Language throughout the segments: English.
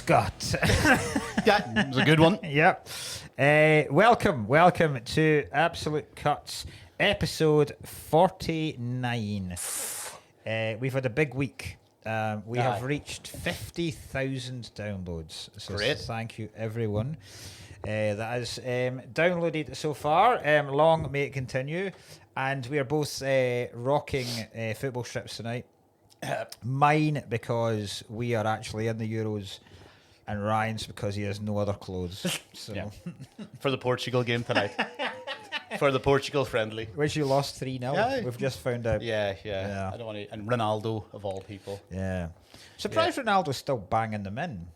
Scott. That was a good one. Yep. Welcome to Absolute Cuts, episode 49. We've had a big week. We have reached 50,000 downloads. So Great. Thank you, everyone that has downloaded so far. Long may it continue. And we are both rocking football strips tonight. Mine because we are actually in the Euros, and Ryan's because he has no other clothes. So. Yeah. For the Portugal game tonight. For the Portugal friendly. Which you lost 3-0. Yeah. We've just found out. Yeah. I don't want to. And Ronaldo of all people. Yeah. Surprised Ronaldo's still banging them in.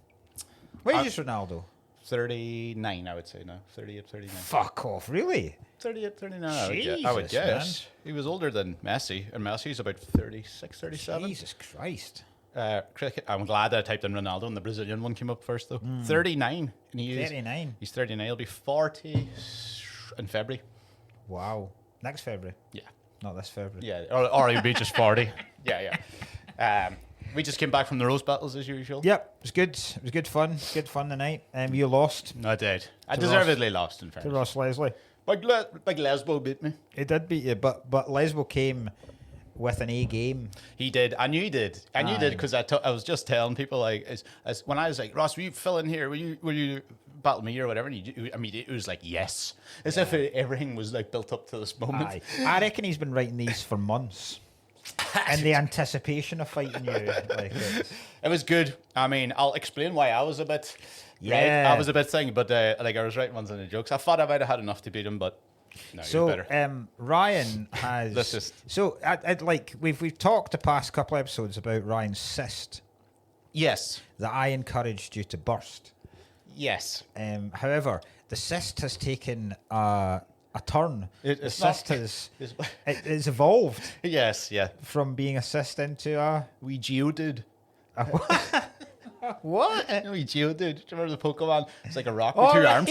What is Ronaldo? 39, I would say now. 38, 39. Fuck off, really? 38, 39. Jesus, I would guess. man. He was older than Messi, and Messi's about 36, 37. Jesus Christ. Cricket. I'm glad that I typed in Ronaldo, and the Brazilian one came up first, though. 39. And 39. He's 39. He'll be 40 in February. Wow. Next February. Yeah. Not this February. Yeah, or he'll be just 40. Yeah. We just came back from the roast battles as usual. Yep, it was good. It was good fun. Good fun tonight. You lost I did. I To deservedly lost, in to fairness. Ross Leslie. Big Lesbo beat me. He did beat you, but Lesbo came with an A game. He did. I knew he did. I knew he did Aye. because I was just telling people, like, as when I was like, Ross, will you fill in here? Will you battle me or whatever? And it was like, yes. As if everything was like built up to this moment. Aye. I reckon he's been writing these for months. And the anticipation of fighting you. Like, It was good. I mean, I'll explain why I was a bit. Yeah. Right? I was a bit thing, but like I was writing ones in the jokes. I thought I might have had enough to beat him, but no, you're better. So Ryan has. Let's just- So I'd like we've talked the past couple episodes about Ryan's cyst Yes. that I encouraged you to burst. Yes. However, the cyst has taken a turn. The It's cyst not- has it's- it's evolved Yes. Yeah. from being a cyst into a We geodude. what? You know, we geodude. Do you remember the Pokemon? It's like a rock Oh, with two right, arms.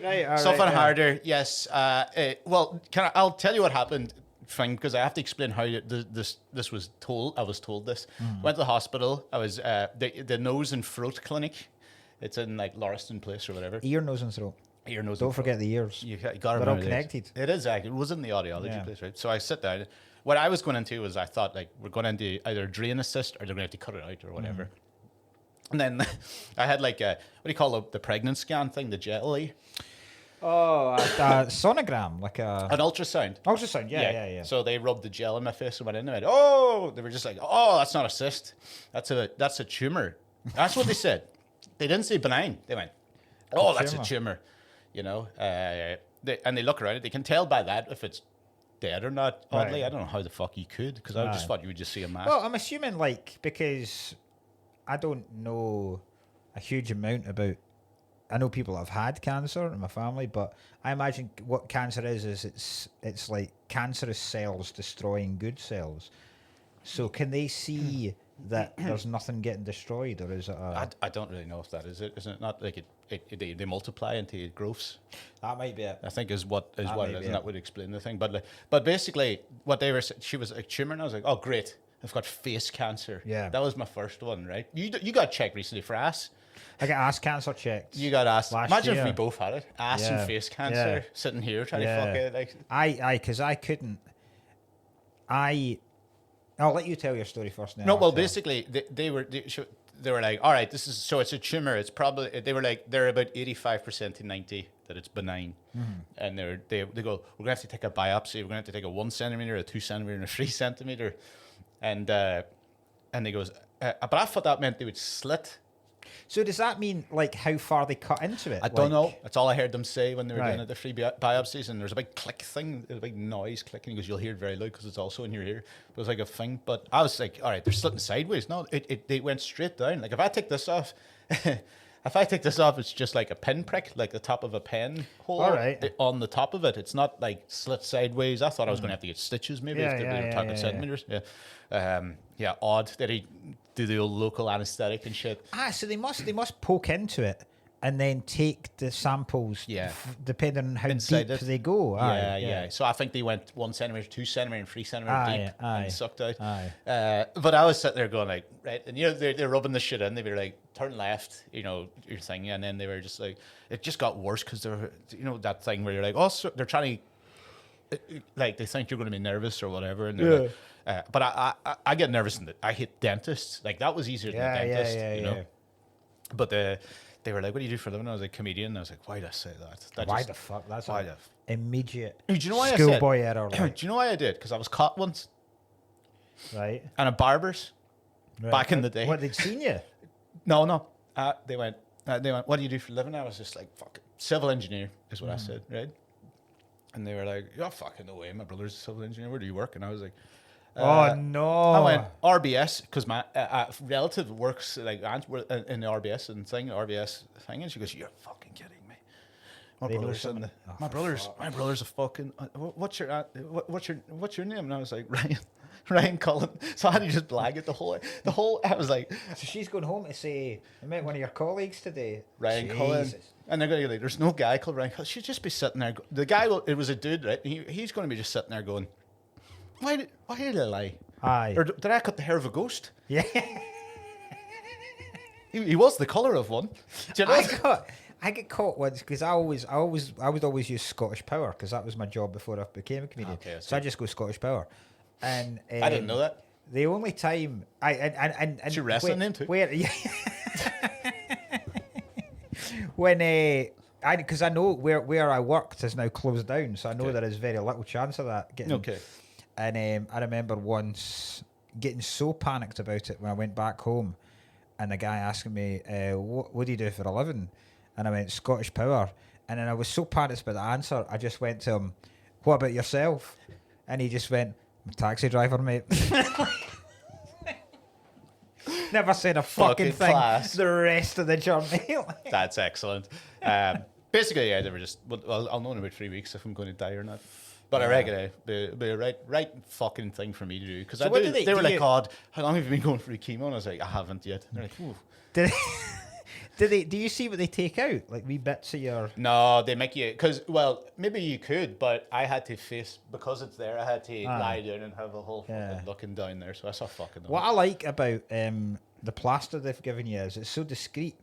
right. All Something right, yeah. harder, yes. Well, I'll tell you what happened, Frank, because I have to explain how this was told. I was told this. Went to the hospital. I was the nose and throat clinic. It's in like Lauriston Place or whatever. Ear, nose, and throat. Ear, nose, Don't and forget the ears. You got to They're all remember these. connected. It is actually. It was in the audiology Yeah. place, right? So I sit down. What I was going into was I thought like we're going into either drain assist or they're going to have to cut it out or whatever. And then I had like a, what do you call the pregnant scan thing, the jelly? Oh, a sonogram, like a An ultrasound. ultrasound. Yeah. So they rubbed the gel in my face and went in and went, oh, they were just like, oh, that's not a cyst. That's a tumor. That's what they said. They didn't say benign. They went, oh, that's a tumor. You know, and they look around it. They can tell by that if it's dead or not. Oddly, Right. I don't know how the fuck you could, because I just thought you would just see a mass. Well, I'm assuming like because I don't know a huge amount about. I know people have had cancer in my family, but I imagine what cancer is it's like cancerous cells destroying good cells. So can they see that there's nothing getting destroyed, or is it I don't really know if that is it. Isn't it not like they multiply into growths? that might be it. I think is what it may is, be and it. that would explain the thing. But basically, what they were, she was a tumor, and I was like, oh great, I've got face cancer. Yeah. That was my first one, right? You got checked recently for ass. I got ass cancer checked. You got ass. last Imagine year. if we both had it, ass Yeah. and face cancer, Yeah. sitting here trying to fuck it. Like, because I couldn't. I'll let you tell your story first. Now no, I'll well, tell. basically, they were like, all right, so it's a tumor. It's probably, they were like, they're about 85% to 90 that it's benign. And they go, we're gonna have to take a biopsy. We're gonna have to take a 1 centimeter, a 2 centimeter, and a 3 centimeter. And they goes, but I thought that meant they would slit. So does that mean like how far they cut into it? I don't know. That's all I heard them say when they were Right. doing the free biopsies. And there's a big click thing, a big noise clicking. He goes, you'll hear it very loud because it's also in your ear. It was like a thing. But I was like, all right, they're slitting sideways. No, they went straight down. Like if I take this off, it's just like a pinprick, like the top of a pen hole. All right. On the top of it. It's not like slit sideways. I thought I was going to have to get stitches maybe Yeah, if they were talking centimeters. Yeah. Odd that he do the old local anesthetic and shit. So they must poke into it and then take the samples. Yeah. Depending on how Inside deep it. they go. Yeah. So I think they went 1 centimeter, 2 centimeter, and 3 centimeter deep and sucked out. Aye. But I was sitting there going like, right, and you know they're rubbing the shit in. They were like turn left, you know, your thing. And then they were just like, it just got worse because they were, you know, that thing where you're like, oh, so they're trying to, like, they think you're going to be nervous or whatever. And they're like, but I get nervous and I hate dentists. Like, that was easier than a dentist, you know. But they were like, what do you do for a living? I was like, comedian. And I was like, why did I say that? Why the fuck? That's why immediate do you know why schoolboy error. Do you know why I did? Because I was caught once. Right. And a barber's back in the day. What, they'd seen you? No. They went, what do you do for a living? I was just like, fuck it. Civil engineer is what I said, right? And they were like, you're fucking no way. My brother's a civil engineer. Where do you work? And I was like, oh, no. I went, RBS, because my relative works, like, in the RBS thing. And she goes, you're fucking kidding me. My brother's a fucking, what's your name? And I was like, Ryan Cullen. So I had to just blag it the whole, I was like. So she's going home to say, I met one of your colleagues today. Ryan Cullen. And they're going to be like, there's no guy called Ryan Cullen. She'd just be sitting there. The guy, it was a dude, right? He's going to be just sitting there going, why did I lie? Aye. Or did I cut the hair of a ghost? Yeah. He was the colour of one. Do you know? I get caught once because I would always use Scottish Power because that was my job before I became a comedian. Okay, so I just go Scottish Power. And I didn't know that. The only time It's your wrestling name too. When because I know where I worked is now closed down, so I know there is very little chance of that getting. Okay. And I remember once getting so panicked about it when I went back home, and the guy asking me, "What do you do for a living?" And I went Scottish Power, and then I was so panicked by the answer, I just went to him, "What about yourself?" And he just went, "I'm a taxi driver, mate." Never said a fucking thing the rest of the journey. That's excellent. Basically, they were just, well, I'll know in about 3 weeks if I'm going to die or not. But I reckon it'd be a right fucking thing for me to do. Because they were like, God, how long have you been going through chemo? And I was like, I haven't yet. And they're like, ooh. Do you see what they take out? Like wee bits of your... No, they make you... Because, well, maybe you could, but I had to face... Because it's there, I had to lie down and have a whole fucking looking down there. So I saw fucking... What I like about the plaster they've given you is it's so discreet.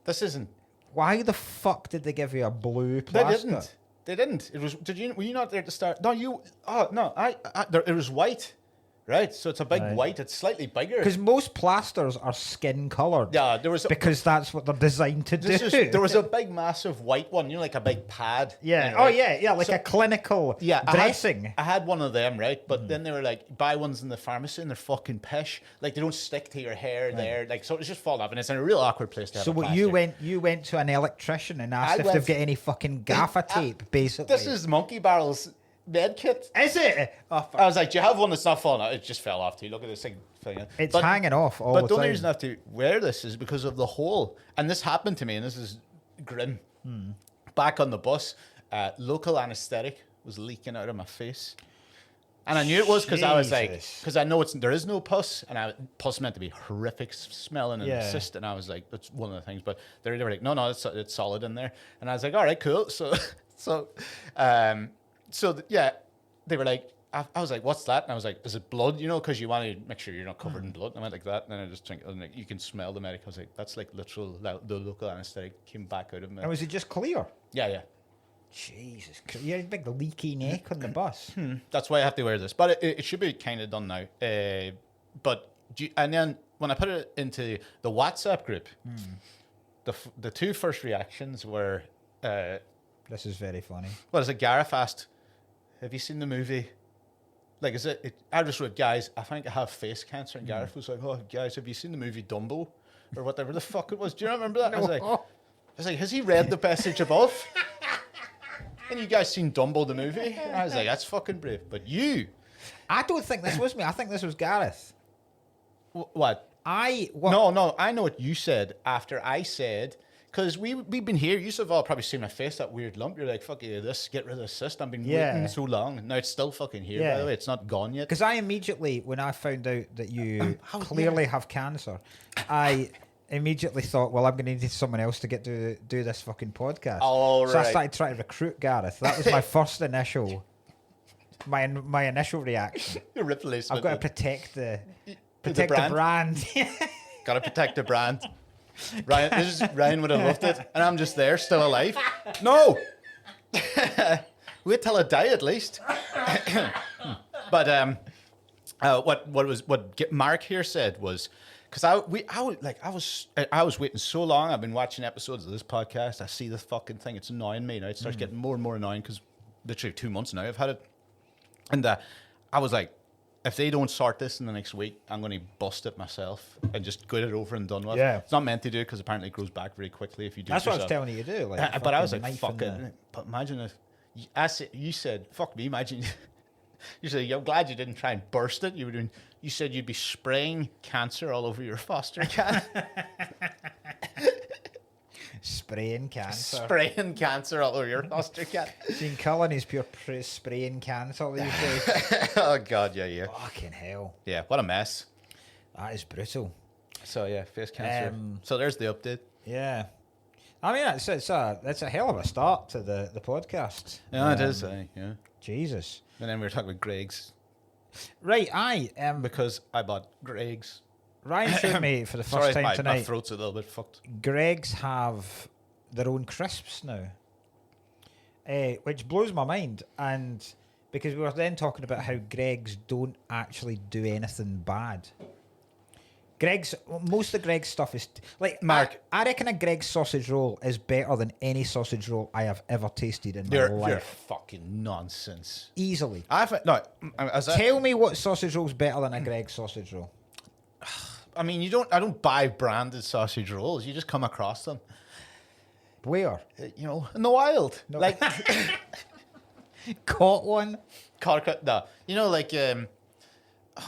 This isn't... Why the fuck did they give you a blue plaster? They didn't. It was... Were you not there to start? No, you... Oh, no. It was white. Right, so it's a big white. It's slightly bigger. Because most plasters are skin coloured. Yeah, there was because that's what they're designed to do. There was a big, massive white one. You know, like a big pad. Yeah. Oh yeah, like a clinical dressing. I had one of them, right? But then they were like, buy ones in the pharmacy, and they're fucking pish. Like they don't stick to your hair there. Like so, it was just falling off, and it's in a real awkward place to have. So what you went to an electrician and asked if they've got any fucking gaffer tape, basically. This is Monkey Barrel's med kit. Is it? Oh, I was like, do you have one that's not falling out? It just fell off too. Look at this thing. It's hanging off all the time. But the only reason I have to wear this is because of the hole. And this happened to me, and this is grim. Back on the bus, local anaesthetic was leaking out of my face. And I knew it was because I was like, because I know there is no pus, and pus meant to be horrific smelling and cyst, and I was like, that's one of the things. But they were like, no, it's solid in there. And I was like, all right, cool. They were like, I was like, what's that? And I was like, is it blood? You know, because you want to make sure you're not covered in blood. And I went like that. And then I just think, like, you can smell the medic. I was like, that's like literal, the local anesthetic came back out of me. And was it just clear? Yeah. Jesus Christ. You had a big leaky neck on the bus. That's why I have to wear this. But it should be kind of done now. And then when I put it into the WhatsApp group, the two first reactions were... this is very funny. Well, is it Gareth asked, have you seen the movie? Like, is it? I just wrote, guys, I think I have face cancer. And Gareth was like, oh, guys, have you seen the movie Dumbo? Or whatever the fuck it was. Do you remember that? No. I was like, has he read the message above? And you guys seen Dumbo the movie? And I was like, that's fucking brave. But you... I don't think this was me. I think this was Gareth. What? No, I know what you said after I said... Because we've been here. You have all probably seen my face, that weird lump. You're like, fuck you, get rid of this cyst. I've been waiting so long. Now it's still fucking here, by the way. It's not gone yet. Because I immediately, when I found out that you clearly have cancer, I immediately thought, well, I'm going to need someone else to get to do this fucking podcast. Oh, right. So I started trying to recruit Gareth. That was my first initial, my initial reaction. Your replacement. I've got to protect the brand. Got to protect the brand. Ryan would have loved it, and I'm just there, still alive. No, wait till I die at least. But what Mark here said was, because I was waiting so long. I've been watching episodes of this podcast. I see this fucking thing. It's annoying me now. It starts getting more and more annoying because literally 2 months now I've had it, and I was like, if they don't sort this in the next week, I'm going to bust it myself and just get it over and done with. Yeah. It's not meant to do it because apparently it grows back very quickly if you do it That's what I was yourself. telling you to do. Like, But I was like, fucking fuck knife in it. But imagine if you said, fuck me, imagine you said, I'm glad you didn't try and burst it. You said you'd be spraying cancer all over your foster cat. Spraying cancer. Spraying cancer all over your foster cat. Seeing Cullen is pure spraying cancer these days. Oh, God, yeah. Fucking hell. Yeah, what a mess. That is brutal. So, yeah, face cancer. So there's the update. Yeah. I mean, it's a hell of a start to the podcast. Yeah, it is, yeah. Jesus. And then we were talking about Greg's. Right, Because I bought Greg's. Ryan showed me for the first time my tonight. throat's a little bit fucked. Greg's have their own crisps now, which blows my mind. And because we were then talking about how Greg's don't actually do anything bad. Most of Greg's stuff is like Mark. I reckon a Greg's sausage roll is better than any sausage roll I have ever tasted in my You're life. fucking nonsense. Easily. Tell me what sausage roll's better than a Greg's sausage roll. I mean, I don't buy branded sausage rolls. You just come across them. Where? In the wild. No. Like, Caught one? no.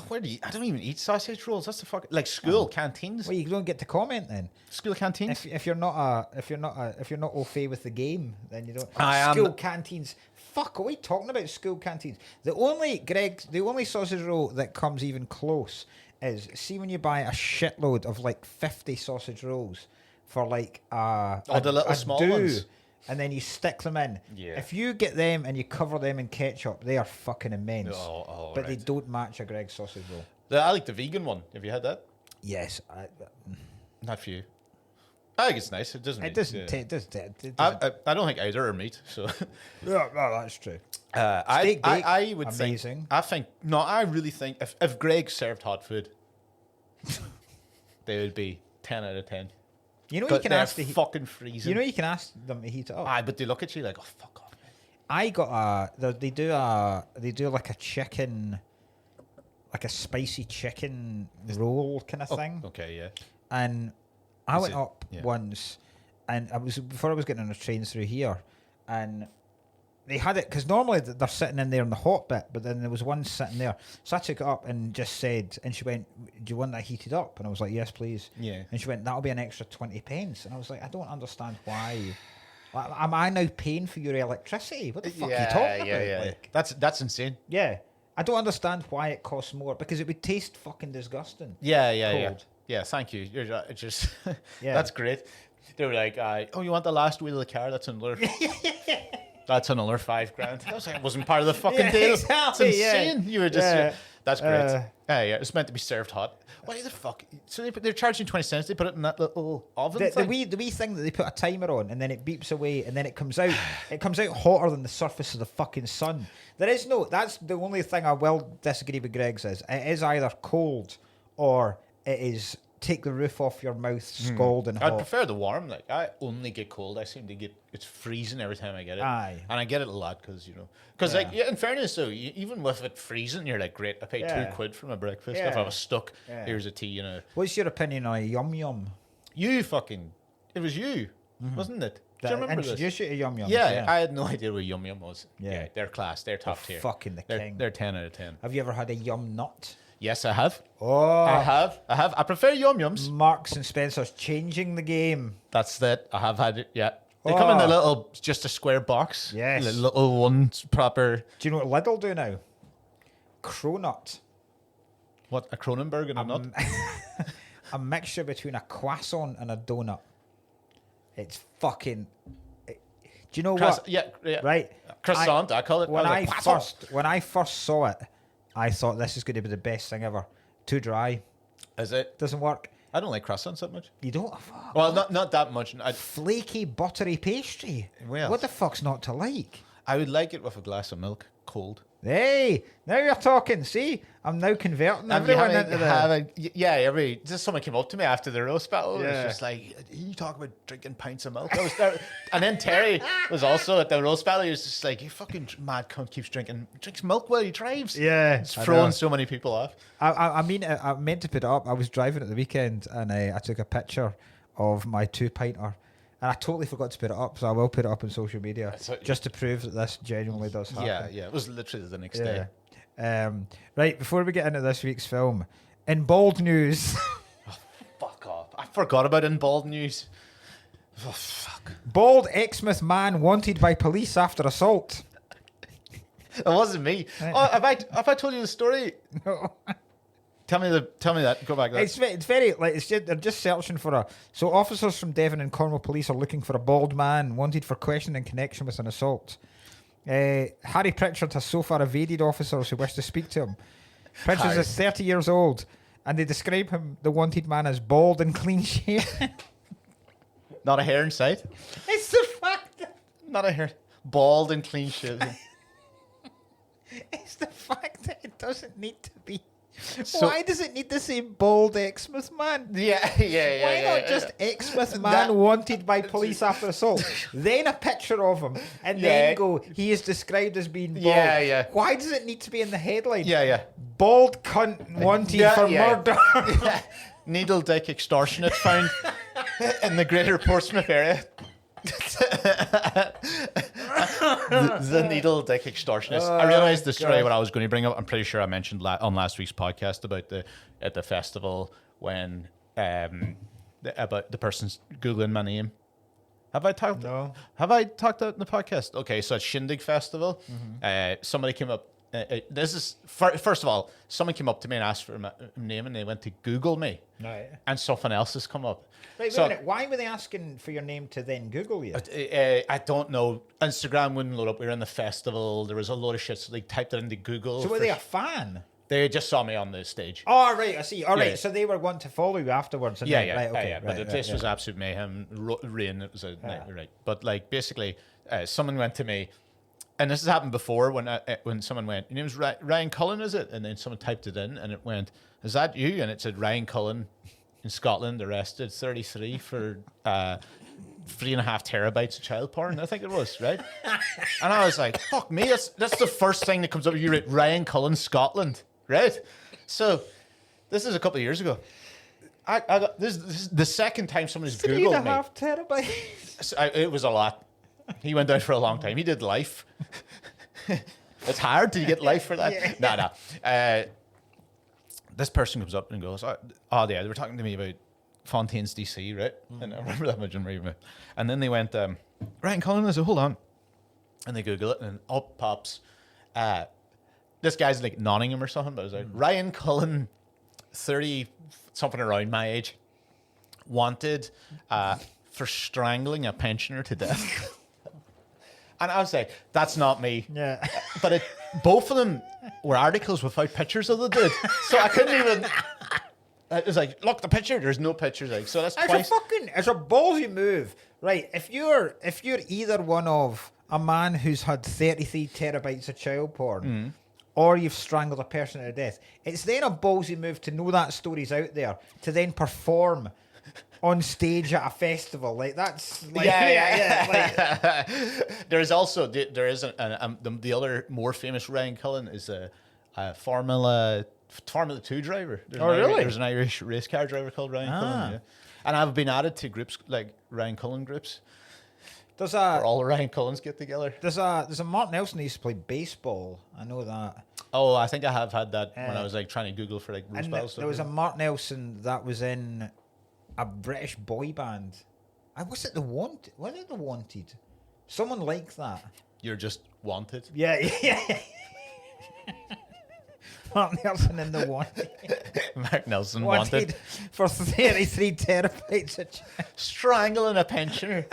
Where do you? I don't even eat sausage rolls. That's the fuck. Like school canteens. Well, you don't get to comment then. School canteens. If you're not au fait with the game, then you don't. I am. School canteens. Fuck, are we talking about school canteens? The only sausage roll that comes even close is, see when you buy a shitload of like 50 sausage rolls for like the little small ones, and then you stick them in. Yeah. If you get them and you cover them in ketchup, they are fucking immense. But they right. don't match a Greg's sausage roll. I like the vegan one. Have you had that? Yes, Not for you. I think it's nice. It doesn't. it doesn't. I don't think either are meat. So. Yeah, well, that's true. I would amazing. I really think if Greg served hot food, they would be 10 out of 10. You know, you can ask fucking freezing. You know, you can ask them to heat it up. But they look at you like, oh, fuck off. I got they do like a chicken, like a spicy chicken roll kind of thing. Okay, yeah. And I went up once, and before I was getting on a train through here, and they had it because normally they're sitting in there in the hot bit, but then there was one sitting there. So I took it up and just said, and she went, "Do you want that heated up?" And I was like, "Yes, please." Yeah. And she went, "That'll be an extra 20 pence." And I was like, "I don't understand why. Am I now paying for your electricity? What the fuck are you talking about?" Yeah. Like, That's insane. yeah. I don't understand why it costs more, because it would taste fucking disgusting. Yeah. Cold. Yeah, thank you. You're just Yeah. That's great. They were like, "Oh, you want the last wheel of the car? That's another." That's another $5,000. I was like, it wasn't part of the fucking deal. Exactly, it's insane. You were just. That's great. Yeah, it's meant to be served hot. Why the fuck? So they're charging 20 cents. They put it in that little oven. The wee thing that they put a timer on, and then it beeps away, and then it comes out. It comes out hotter than the surface of the fucking sun. That's the only thing I will disagree with Greg's is. It is either cold or it is take the roof off your mouth, scalding hot. I'd prefer the warm. Like, I only get cold. I seem to get it's freezing every time I get it. Aye. And I get it a lot because in fairness though, even with it freezing, you're like, great. I paid £2 for my breakfast. If I was stuck, here's a tea and a. What's your opinion on a yum yum? It was you, wasn't it? Do you remember this? Introduce you to yum yum. Yeah, I had no idea what yum yum was. Yeah. They're class. They're top tier. Fucking the king. They're 10 out of 10. Have you ever had a yum nut? Yes, I have. Oh, I have. I prefer yum yums. Marks and Spencer's changing the game. That's that. I have had it. Yeah. They come in just a square box. Yes. The little one proper. Do you know what Lidl do now? Cronut. What, a Cronenberg and a nut? A mixture between a croissant and a donut. It's fucking. Do you know what? Yeah. Right. Croissant, I call it. When I first saw it, I thought this is going to be the best thing ever. Too dry. Is it? Doesn't work. I don't like croissants that much. You don't? Fuck. Well, not that much. Flaky, buttery pastry. Well, what the fuck's not to like? I would like it with a glass of milk, cold. Now you're talking. See, I'm now converting everyone into the... Just someone came up to me after the roast battle. Yeah. It was just like, you talk about drinking pints of milk. I was there. And then Terry was also at the roast battle. He was just like, you fucking mad cunt drinks milk while he drives. Yeah. It's throwing so many people off. I meant to put it up. I was driving at the weekend and I took a picture of my 2-pinter. And I totally forgot to put it up, so I will put it up on social media just to prove that this genuinely does happen. Yeah. It was literally the next day. Right, before we get into this week's film, in bold news... Fuck off. I forgot about in bold news. Oh, fuck. Bald Exmouth man wanted by police after assault. It wasn't me. Oh, have I told you the story? No. Tell me that. Go back. It's very like they're just searching for a. So officers from Devon and Cornwall Police are looking for a bald man wanted for questioning in connection with an assault. Harry Pritchard has so far evaded officers who wish to speak to him. Pritchard is 30 years old, and they describe him, the wanted man, as bald and clean shaven. Not a hair in sight. It's the fact. Not a hair. Bald and clean shaven. It's the fact that it doesn't need to be. So, why does it need to say bald Exmouth man? Yeah. Why not just Exmouth man wanted by police after assault? Then a picture of him, and then go, he is described as being bald. Yeah. Why does it need to be in the headline? Yeah. Bald cunt wanted for murder. Needle dick extortionate found in the Greater Portsmouth area. the needle dick extortionist. I realized the story what I was going to bring up. I'm pretty sure I mentioned on last week's podcast about at the festival when about the person's googling my name. Have I talked? No. Have I talked about it in the podcast? Okay, so at Shindig Festival, somebody came up. This is first of all, someone came up to me and asked for my name, and they went to Google me, right? And something else has come up. Right, wait a minute. Why were they asking for your name to then Google you? I don't know. Instagram wouldn't load up. We were in the festival. There was a load of shit, so they typed it into Google. So were they a fan? They just saw me on the stage. Oh, right. I see. All right. So they were wanting to follow you afterwards. And Right, okay, but the place was absolute mayhem. Rain. It was a nightmare, right? But like basically, someone went to me. And this has happened before when someone went, your name's Ryan Cullen, is it? And then someone typed it in and it went, is that you? And it said Ryan Cullen in Scotland, arrested, 33 for 3.5 terabytes of child porn, I think it was, right? And I was like, fuck me, that's the first thing that comes up. You write Ryan Cullen, Scotland, right? So this is a couple of years ago. I got this is the second time somebody's Googled me. 3.5 terabytes? So it was a lot. He went out for a long time. He did life. It's hard to get life for that. No. This person comes up and goes, they were talking to me about Fontaine's DC, right? And I remember that much in reading it. And then they went, Ryan Cullen. I said, hold on. And they Google it, and up pops, this guy's like Nottingham or something, but it was like, Ryan Cullen, 30, something around my age, wanted for strangling a pensioner to death. And I was like, that's not me. Yeah. But both of them were articles without pictures of the dude. So I couldn't even... It was like, look, the picture. There's no pictures. Like, so that's twice. It's a ballsy move. Right, if you're either one of a man who's had 33 terabytes of child porn, or you've strangled a person to death, it's then a ballsy move to know that story's out there, to then perform on stage at a festival. Like, that's like, yeah. There's also the other more famous Ryan Cullen is a Formula 2 driver. There's an Irish race car driver called Ryan Cullen. Yeah. And I've been added to groups like Ryan Cullen groups. Where all the Ryan Cullens get together. There's a Mark Nelson who used to play baseball. I know that. Oh, I think I have had that when I was like trying to Google for like roast battles. There was a Mark Nelson that was in a British boy band. Was it the Wanted? Someone like that. You're just wanted. Yeah. Mark Nelson in the Wanted. Mark Nelson wanted for 33 terabytes of strangling a pensioner.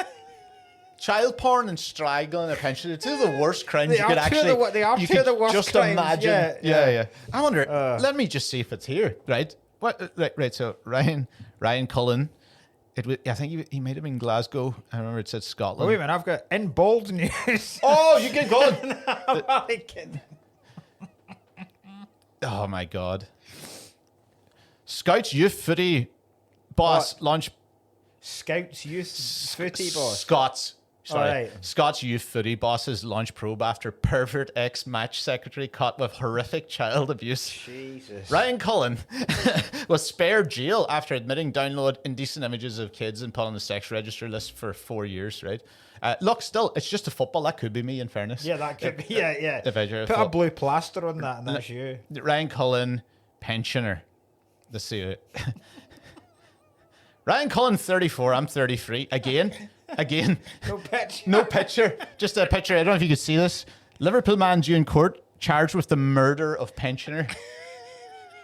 Child porn and strangling a pensioner. Two of the worst crimes you could actually. They are two of the worst just crimes. Imagine. Yeah. I wonder. Let let me just see if it's here. Right. What? Right. So Ryan Cullen. I think he made him in Glasgow. I remember it said Scotland. Oh, wait a minute, I've got in bold news. Oh, you get going. I'm only kidding. Oh my God. Scouts Youth Footy boss launch. Scouts Youth Footy boss. Scots. Sorry. Right. Scots Youth Footy bosses launch probe after pervert ex-match secretary caught with horrific child abuse. Jesus. Ryan Cullen was spared jail after admitting download indecent images of kids and put on the sex register list for 4 years, right? Look, still, it's just a football. That could be me, in fairness. Yeah, that could be. Yeah. If I Put a blue plaster on that and that's you. Ryan Cullen, pensioner. Let's see it. Ryan Cullen, 34. I'm 33. Again. No picture. No picture. Just a picture. I don't know if you could see this. Liverpool man due in court, charged with the murder of pensioner.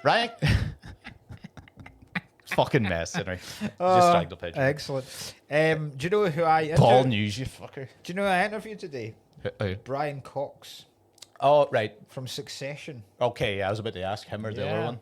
Ryan. Fucking mess, anyway. Just dragged the picture. Excellent. Do you know who I Ball news, you fucker. Do you know who I interviewed today? Who? Brian Cox Oh, right. from Succession. Okay, yeah, I was about to ask him or the other one.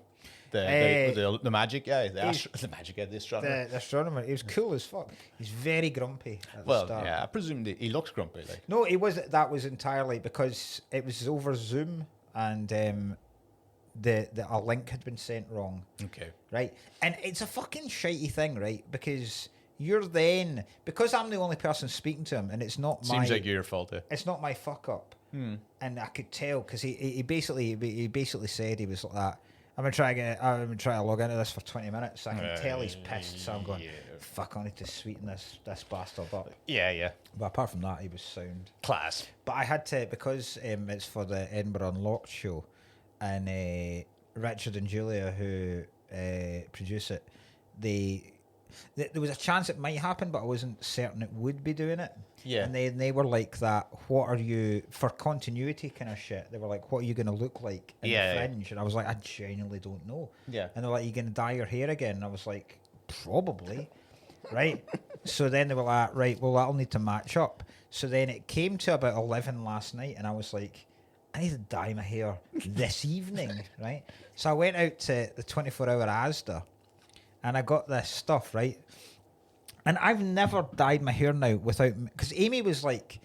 The magic guy, the magic guy, the astronomer. The astronomer. He was cool as fuck. He's very grumpy at the Well, start. yeah, I presume that he looks grumpy. Like, No, that was entirely because it was over Zoom and a link had been sent wrong. okay, Right? And it's a fucking shitey thing, right? Because because I'm the only person speaking to him and it's not seems like your fault. it's not my fuck up. And I could tell because he basically said he was like that. I'm gonna try to log into this for 20 minutes. I can tell he's pissed, so I'm going, fuck, I need to sweeten this bastard up. Yeah. But apart from that, he was sound. Class. But I had to, because it's for the Edinburgh Unlocked show, and Richard and Julia, who produce it, there was a chance it might happen, but I wasn't certain it would be doing it. Yeah. And they were like that, what are you, for continuity kind of shit, they were like, what are you going to look like in the Fringe? And I was like, I genuinely don't know. Yeah. And they're like, are you going to dye your hair again? And I was like, probably. Right? So then they were like, right, well, that'll need to match up. So then it came to about 11 last night, and I was like, I need to dye my hair this evening, right? So I went out to the 24-hour Asda, and I got this stuff, right? And I've never dyed my hair now without... Because Amy was, like,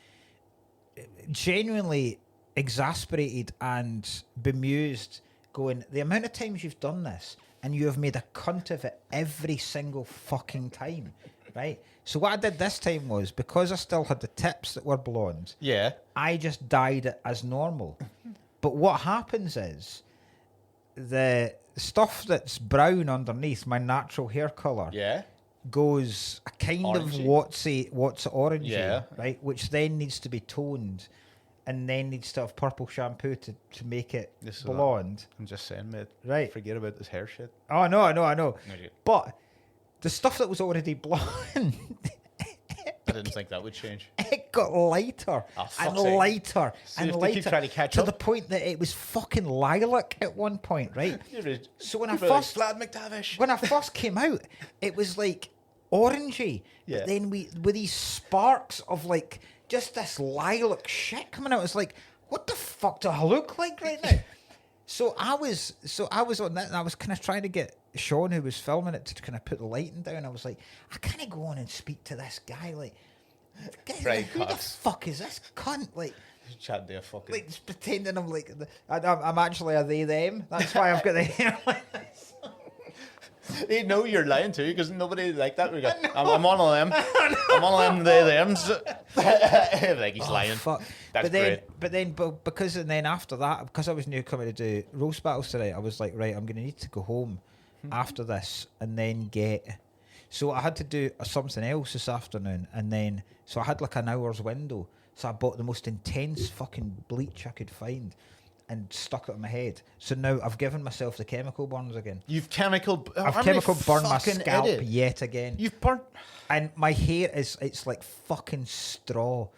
genuinely exasperated and bemused, going, the amount of times you've done this, and you have made a cunt of it every single fucking time, right? So what I did this time was, because I still had the tips that were blonde, I just dyed it as normal. But what happens is, the stuff that's brown underneath, my natural hair colour, goes a kind Orangey. of what's orangey, right? Which then needs to be toned, and then needs to have purple shampoo to make it blonde. I'm just saying, mate. Right. Forget about this hair shit. Oh, I know. No, But the stuff that was already blonde, I didn't think that would change. it got lighter and lighter and lighter keep trying to catch to up. the point that it was fucking lilac at one point, right? So when I first came out, it was like orangey, but then with these sparks of like just this lilac shit coming out. It's like, what the fuck do I look like right now? So I was on that, and I was kind of trying to get Sean, who was filming it, to kind of put the lighting down. I was like, I can't go on and speak to this guy, like, who the fuck is this cunt? Like, chat there, fucking. Like, just pretending I'm like, I'm actually a they them. That's why I've got the hair like this. You know you're lying too, because nobody like that. I'm one of them. I'm one of them. They them's. Like he's lying. Fuck. That's great. Because after that, because I was new coming to do roast battles today, I was like, right, I'm gonna need to go home after this and then get. So I had to do something else this afternoon, and then so I had like an hour's window. So I bought the most intense fucking bleach I could find and stuck it on my head. So now I've given myself the chemical burns again. I've chemical burned my scalp yet again. You've burnt, and my hair it's like fucking straw.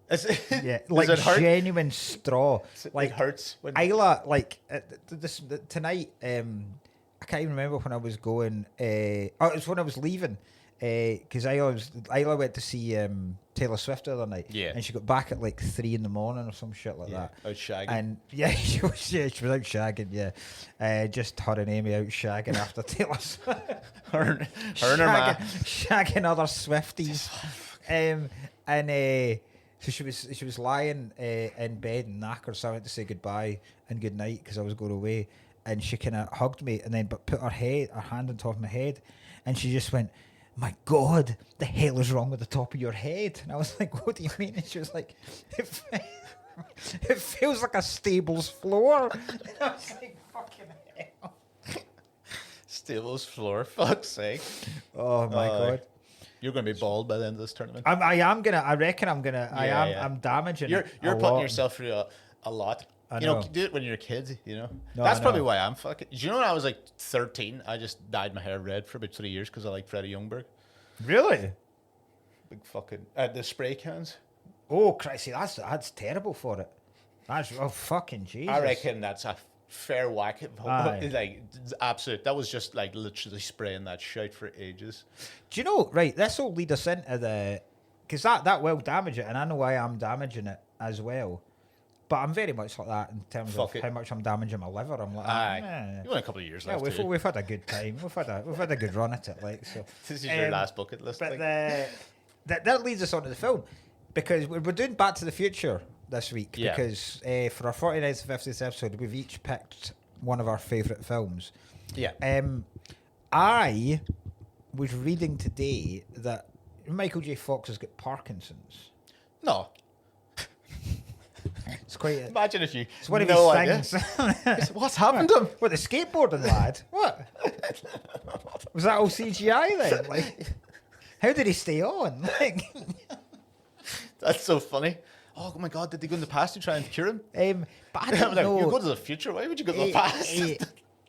Is it, yeah, like does it hurt? Genuine straw. Like it hurts. When Isla, like tonight. I can't even remember when I was going. It was when I was leaving. Because Isla went to see Taylor Swift the other night. Yeah. And she got back at like 3 a.m. or some shit like that. Out shagging. And she was out shagging. Yeah, just her and Amy out shagging after Taylor Swift. her and her man. Shagging other Swifties. So she was lying in bed and knackered, so I went to say goodbye and good night because I was going away, and she kind of hugged me and then but put her hand on top of my head, and she just went, "My God, the hell is wrong with the top of your head?" And I was like, "What do you mean?" And she was like, "It feels like a stable's floor." And I was like, "Fucking hell." Stable's floor, fuck's sake. Oh my God. You're going to be bald by the end of this tournament. I reckon I'm gonna. I'm damaging. You're it putting lot. yourself through a lot. I You know, know. do it when you're a kid. You know, No, that's I probably know. why I'm fucking. Do you know when I was like 13, I just dyed my hair red for about 3 years because I liked Freddie Youngberg. Really? Big fucking the spray cans. Oh Christ! See, that's terrible for it. That's fucking Jesus. I reckon that's a fair whack. Aye. Like it's absolute. That was just like literally spraying that shit for ages. Do you know? Right, this will lead us into because that will damage it, and I know why I'm damaging it as well. But I'm very much like that in terms Fuck of it. how much I'm damaging my liver. I'm like, Aye, you want a couple of years yeah, left. too. we've had a good time. We've had a good run at it. Like so. This is your last bucket list. But thing. that leads us on to the film because we're doing Back to the Future this week Yeah. because for our 49th and 50th episode we've each picked one of our favourite films. Yeah. I was reading today that Michael J. Fox has got Parkinson's. No. It's quite. Imagine if you. It's one of no his idea. things. What's happened to him? What, the skateboarding lad? What? Was that all CGI then? Like, how did he stay on? Like, That's so funny. Oh my God! Did they go in the past to try and cure him? but I don't know. You go to the future. Why would you go to the past?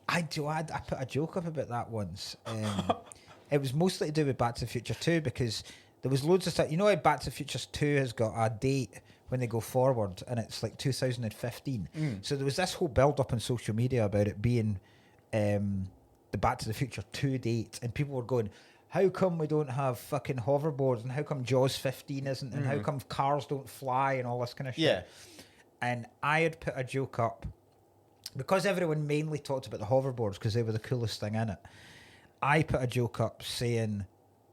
I put a joke up about that once. It was mostly to do with Back to the Future 2 because there was loads of stuff. You know how Back to the Future 2 has got a date when they go forward and it's like 2015. So there was this whole build up on social media about it being the Back to the Future 2 date, and people were going, how come we don't have fucking hoverboards, and how come Jaws 15 isn't, and how come cars don't fly and all this kind of shit. Yeah. And I had put a joke up because everyone mainly talked about the hoverboards because they were the coolest thing in it. I put a joke up saying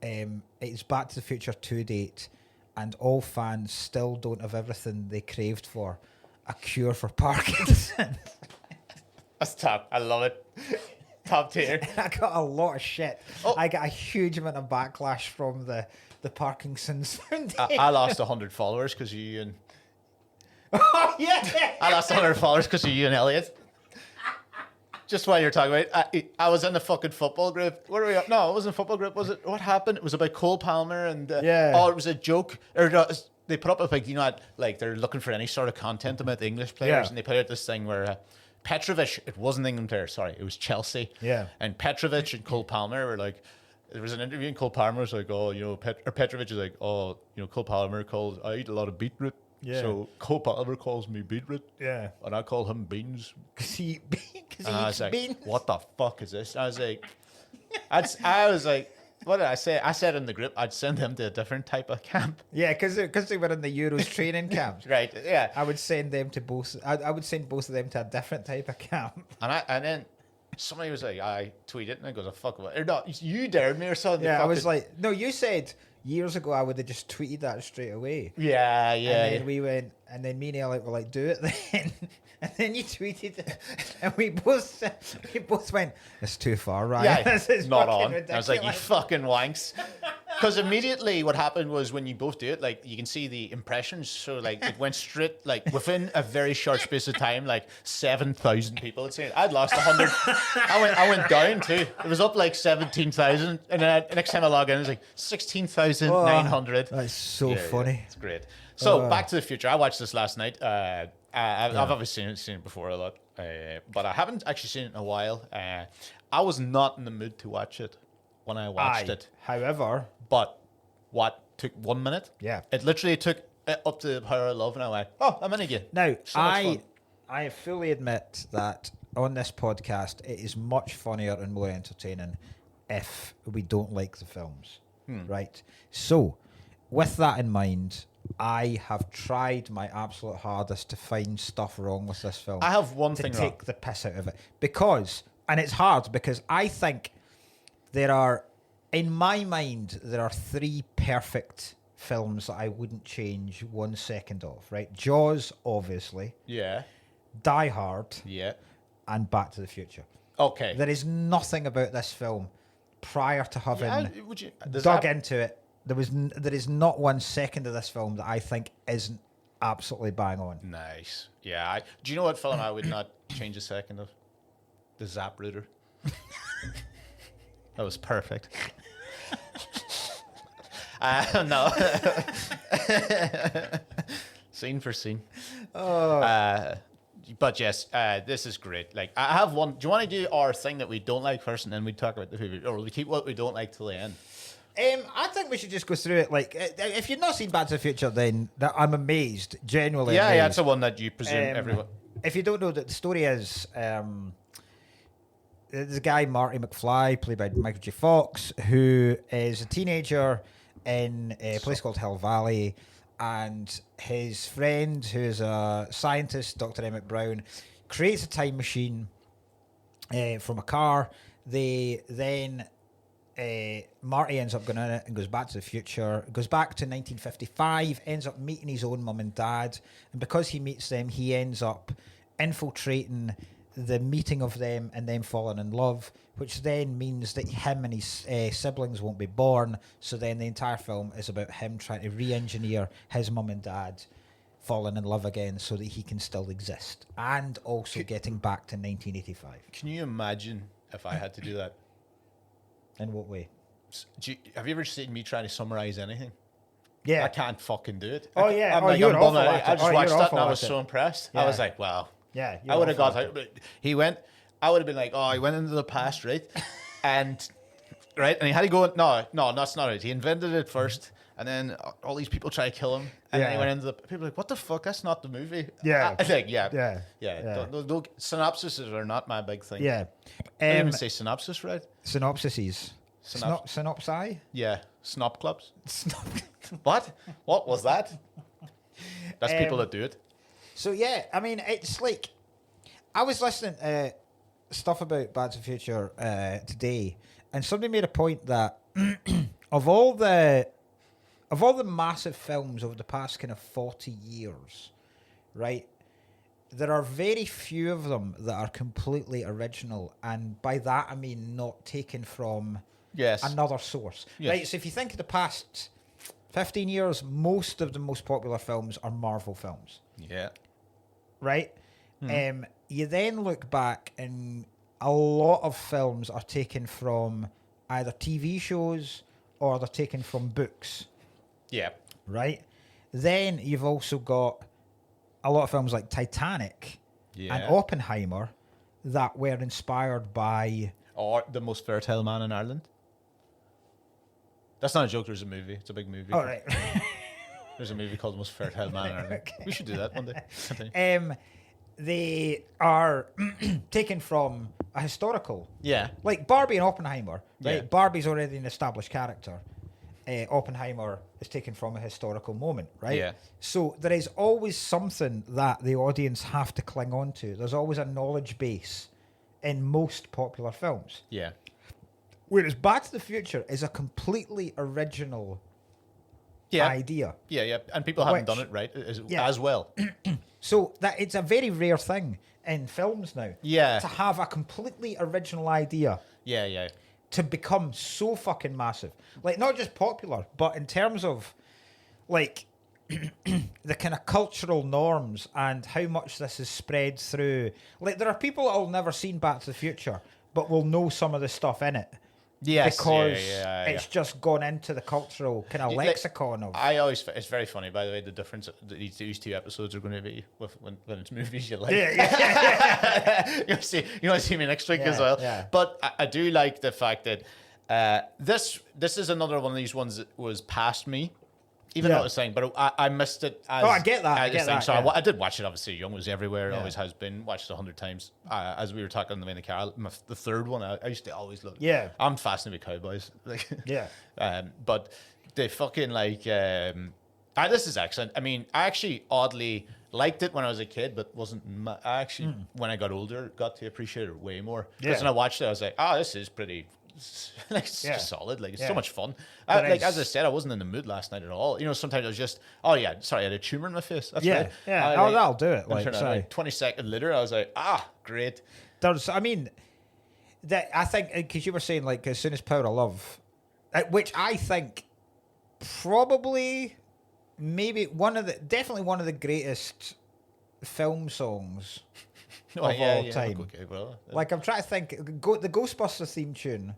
it's Back to the Future 2 date and all fans still don't have everything they craved for, a cure for Parkinson's. That's top. I love it. Top tier. I got a lot of shit. Oh. I got a huge amount of backlash from the Parkinson's Foundation. I lost 100 followers because of you and. Oh, yeah. I lost 100 followers because of you and Elliot. Just while you're talking about it, I was in the fucking football group. Where were we up? No, it wasn't a football group. Was it? What happened? It was about Cole Palmer and Yeah. Oh, it was a joke. Or they put up a big, like they're looking for any sort of content about the English players, Yeah. and they put out this thing where Petrovic. It wasn't England player. Sorry, it was Chelsea. Yeah. And Petrovic and Cole Palmer were like. There was an interview and Cole Palmer was like, oh, Petrovic is like, oh, Cole Palmer calls, I eat a lot of beetroot. Yeah. So Cole Palmer calls me beetroot. Yeah. And I call him beans. Because he And I was eats like, beans. what the fuck is this? I was like, I was like, what did I say? I said in the group, I'd send him to a different type of camp. Yeah, because they were in the Euros training camps. Right, yeah. I would send them to both. I would send both of them to a different type of camp. And then somebody was like, I tweeted and I goes, oh, fuck what? Or no, you dared me or something. Yeah, I was like, no, you said years ago I would have just tweeted that straight away. yeah. And then we went, and then me and Elliot were like, do it then. And then you tweeted it, and we both went, it's too far, right? Yeah, This is not fucking on. I was like, you ridiculous." fucking wanks. Because immediately what happened was when you both do it, like you can see the impressions. So like it went straight, like within a very short space of time, like 7,000 people had seen it. I'd lost 100. I went down too. It was up like 17,000, and then next time I log in, it was like 16,900. That's so funny. It's great. So Back to the Future. I watched this last night. I've obviously seen it before a lot, but I haven't actually seen it in a while. I was not in the mood to watch it when I watched it. However, But what took 1 minute? Yeah. It literally took up to the Power of Love, and I went, oh, I'm in again. now So much fun. I fully admit that on this podcast it is much funnier and more entertaining if we don't like the films, right? So with that in mind, I have tried my absolute hardest to find stuff wrong with this film. I have one to thing take wrong. the piss out of it because, and it's hard because I think there are, in my mind, there are 3 perfect films that I wouldn't change 1 second of. Right, Jaws, obviously, Yeah. Die Hard, Yeah. and Back to the Future. Okay. There is nothing about this film prior to having Does dug that- into it. There is not 1 second of this film that I think isn't absolutely bang on. Nice. Yeah. Do you know what film I would not change a second of? The Zapruder. That was perfect. No. Scene for scene. But yes, this is great. Like, I have one. Do you want to do our thing that we don't like first, and then we talk about the movie, or we keep what we don't like till the end? I think we should just go through it. Like, if you've not seen Back to the Future, then I'm amazed, genuinely Yeah, amazed. yeah, it's the one that you presume everyone. If you don't know, that the story is there's a guy, Marty McFly, played by Michael J. Fox, who is a teenager in a place called Hill Valley, and his friend, who is a scientist, Dr. Emmett Brown, creates a time machine from a car. They then Marty ends up going in it and goes back to the future, goes back to 1955, ends up meeting his own mum and dad, and because he meets them, he ends up infiltrating the meeting of them and then falling in love, which then means that him and his siblings won't be born. So then the entire film is about him trying to re-engineer his mum and dad falling in love again so that he can still exist, and also getting back to 1985. Can you imagine if I had to do that? In what way? Have you ever seen me trying to summarize anything? Yeah. I can't fucking do it. Oh, yeah. I'm Oh, like, you're I'm awful bummed. at it. I just Oh, watched you're that awful and I was at so it. impressed. Yeah. I was like, wow. Yeah, I would have got it. it. He went, I would have been like, oh, he went into the past, right? And he had to go, no, that's not it. He invented it first, and then all these people try to kill him, and then he Yeah. went into the, people were like, what the fuck? That's not the movie. Yeah. I think, yeah. Yeah. Those synopsises are not my big thing. Yeah. I didn't even say synopsis, right? Synopsises. Synop- Synopsi? Yeah. Snop clubs. What? What was that? That's people that do it. So, yeah, I mean, it's like, I was listening to stuff about Back to the Future today, and somebody made a point that of all the massive films over the past kind of 40 years, right, there are very few of them that are completely original, and by that I mean not taken from another source. Yes. Right, so if you think of the past 15 years, most of the most popular films are Marvel films. Yeah. Right? You then look back and a lot of films are taken from either TV shows or they're taken from books. Yeah. Right? Then you've also got a lot of films like Titanic and Oppenheimer that were inspired by... Or The Most Fertile Man in Ireland. That's not a joke, there's a movie. It's a big movie. All right. There's a movie called The Most Fertile Man in Ireland. Okay. We should do that one day. Continue. They are taken from a historical... Yeah. Like Barbie and Oppenheimer, right? Yeah. Barbie's already an established character. Oppenheimer is taken from a historical moment, right? Yeah. So there is always something that the audience have to cling on to. There's always a knowledge base in most popular films. Yeah. Whereas Back to the Future is a completely original idea. Yeah, yeah. And people haven't Which- done it right Yeah. as well. So that it's a very rare thing in films now. Yeah. To have a completely original idea Yeah, yeah. to become so fucking massive. Like, not just popular, but in terms of, like, the kind of cultural norms and how much this is spread through. Like, there are people that will never seen Back to the Future, but will know some of the stuff in it. Yes, Because yeah. it's just gone into the cultural kind of Like, lexicon of... It's very funny, by the way, the difference that these two episodes are going to be with when it's movies you like. Yeah. you want to see me next week as Yeah, well. yeah. But I do like the fact that this is another one of these ones that was past me. Even though I was saying, but I missed it. As, I get that. So yeah. I did watch it. Obviously, Young was everywhere. It Yeah. always has been. Watched it 100 times. As we were talking in the car, the third one, I used to always love. Yeah. I'm fascinated with cowboys. Like, Yeah. But they fucking like. This is excellent. I mean, I actually oddly liked it when I was a kid, but wasn't. I actually, when I got older, got to appreciate it way more. Because when I watched it, I was like, oh, this is pretty. Like, it's just solid. Like, it's so much fun. Like, as I said, I wasn't in the mood last night at all. You know, sometimes I was just, oh yeah, sorry, I had a tumor in my face. That's right. Yeah. That'll do it. Like, sorry. 20-second later, I was like, great. I mean, that I think because you were saying like as soon as Power of Love, which I think probably maybe definitely one of the greatest film songs of all time. Okay, well, like I'm trying to think, the Ghostbusters theme tune,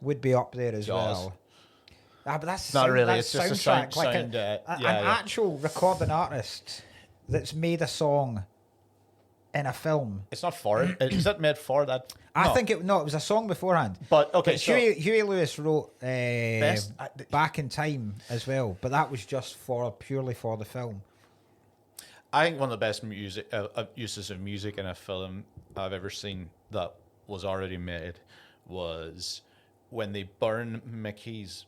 would be up there as well. But that's not really. That's it's just a sound. An actual recording artist that's made a song in a film. It's not for it. Is that made for that? I think it was a song beforehand. But okay, so Huey Lewis wrote Back in Time as well, but that was just purely for the film. I think one of the best uses of music in a film I've ever seen that was already made was when they burn Mickey's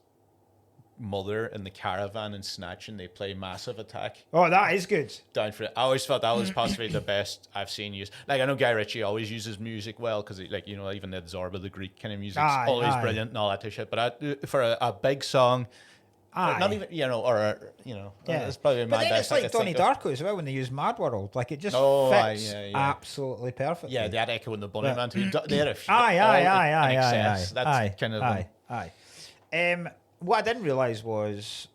mother in the caravan in Snatch and they play Massive Attack. Oh, that is good. Down for it. I always felt that was possibly the best I've seen used. Like, I know Guy Ritchie always uses music well because, like, you know, even the Zorba, the Greek kind of music's always brilliant and all that type of shit. But for a big song, not even, you know, it's probably my best. But then it's like Donnie Darko as well when they use Mad World. Like, it just fits absolutely perfectly. Yeah, that Echo and the Bunny Man too. They had a few. That's kind of what I didn't realise was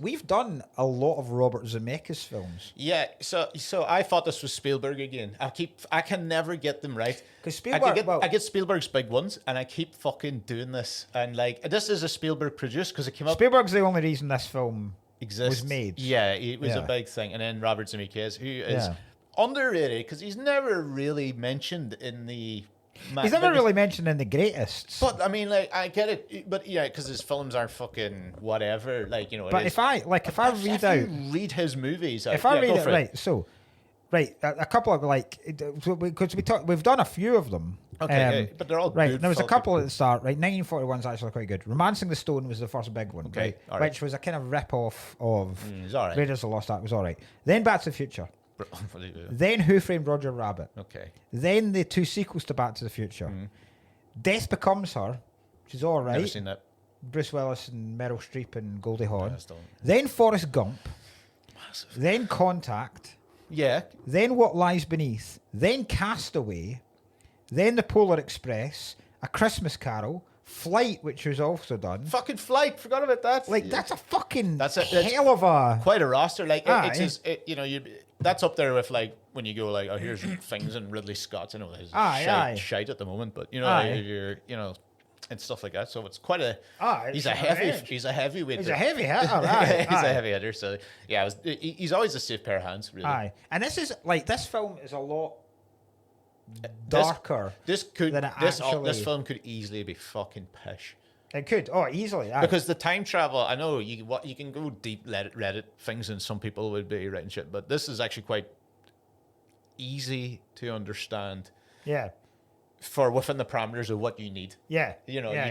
we've done a lot of Robert Zemeckis films. Yeah, so I thought this was Spielberg again. I can never get them right. Because Spielberg, I get Spielberg's big ones, and I keep fucking doing this. And like, this is a Spielberg produced because it came up. Spielberg's the only reason this film was made. Yeah, it was a big thing. And then Robert Zemeckis, who is underrated because he's never really mentioned in the. He's never really mentioned in the greatest. But I mean, like, I get it. But yeah, because his films aren't fucking whatever. Like, you know. But if I read his movies, a couple of because we've done a few of them. Okay, but they're all right. Good there was a couple at the start. Right, 1941's actually quite good. Romancing the Stone was the first big one. Okay, right, which was a kind of rip off of Raiders of the Lost Ark. It was all right. Then Back to the Future. Then Who Framed Roger Rabbit. Okay. Then the two sequels to Back to the Future. Death Becomes Her, which is all right. Never seen that. Bruce Willis and Meryl Streep and Goldie Hawn. Then Forrest Gump. Massive. Then Contact. Yeah. Then What Lies Beneath. Then Castaway. Then The Polar Express. A Christmas Carol. Flight, which was also done. Fucking Flight, forgot about that. Like, that's a fucking hell of a... Quite a roster. Like, that's up there with, like, when you go, like, oh, here's things in Ridley Scott's. I know there's shite at the moment, but, you know, like, you're, you know, and stuff like that. So it's quite a... he's a heavyweight. He's a heavy hitter. He's a heavy hitter. So, yeah, he's always a safe pair of hands, really. And this film is a lot darker this film could easily be fucking pish. It could easily because the time travel, I know you can go deep Reddit things and some people would be writing shit, but this is actually quite easy to understand for within the parameters of what you need. You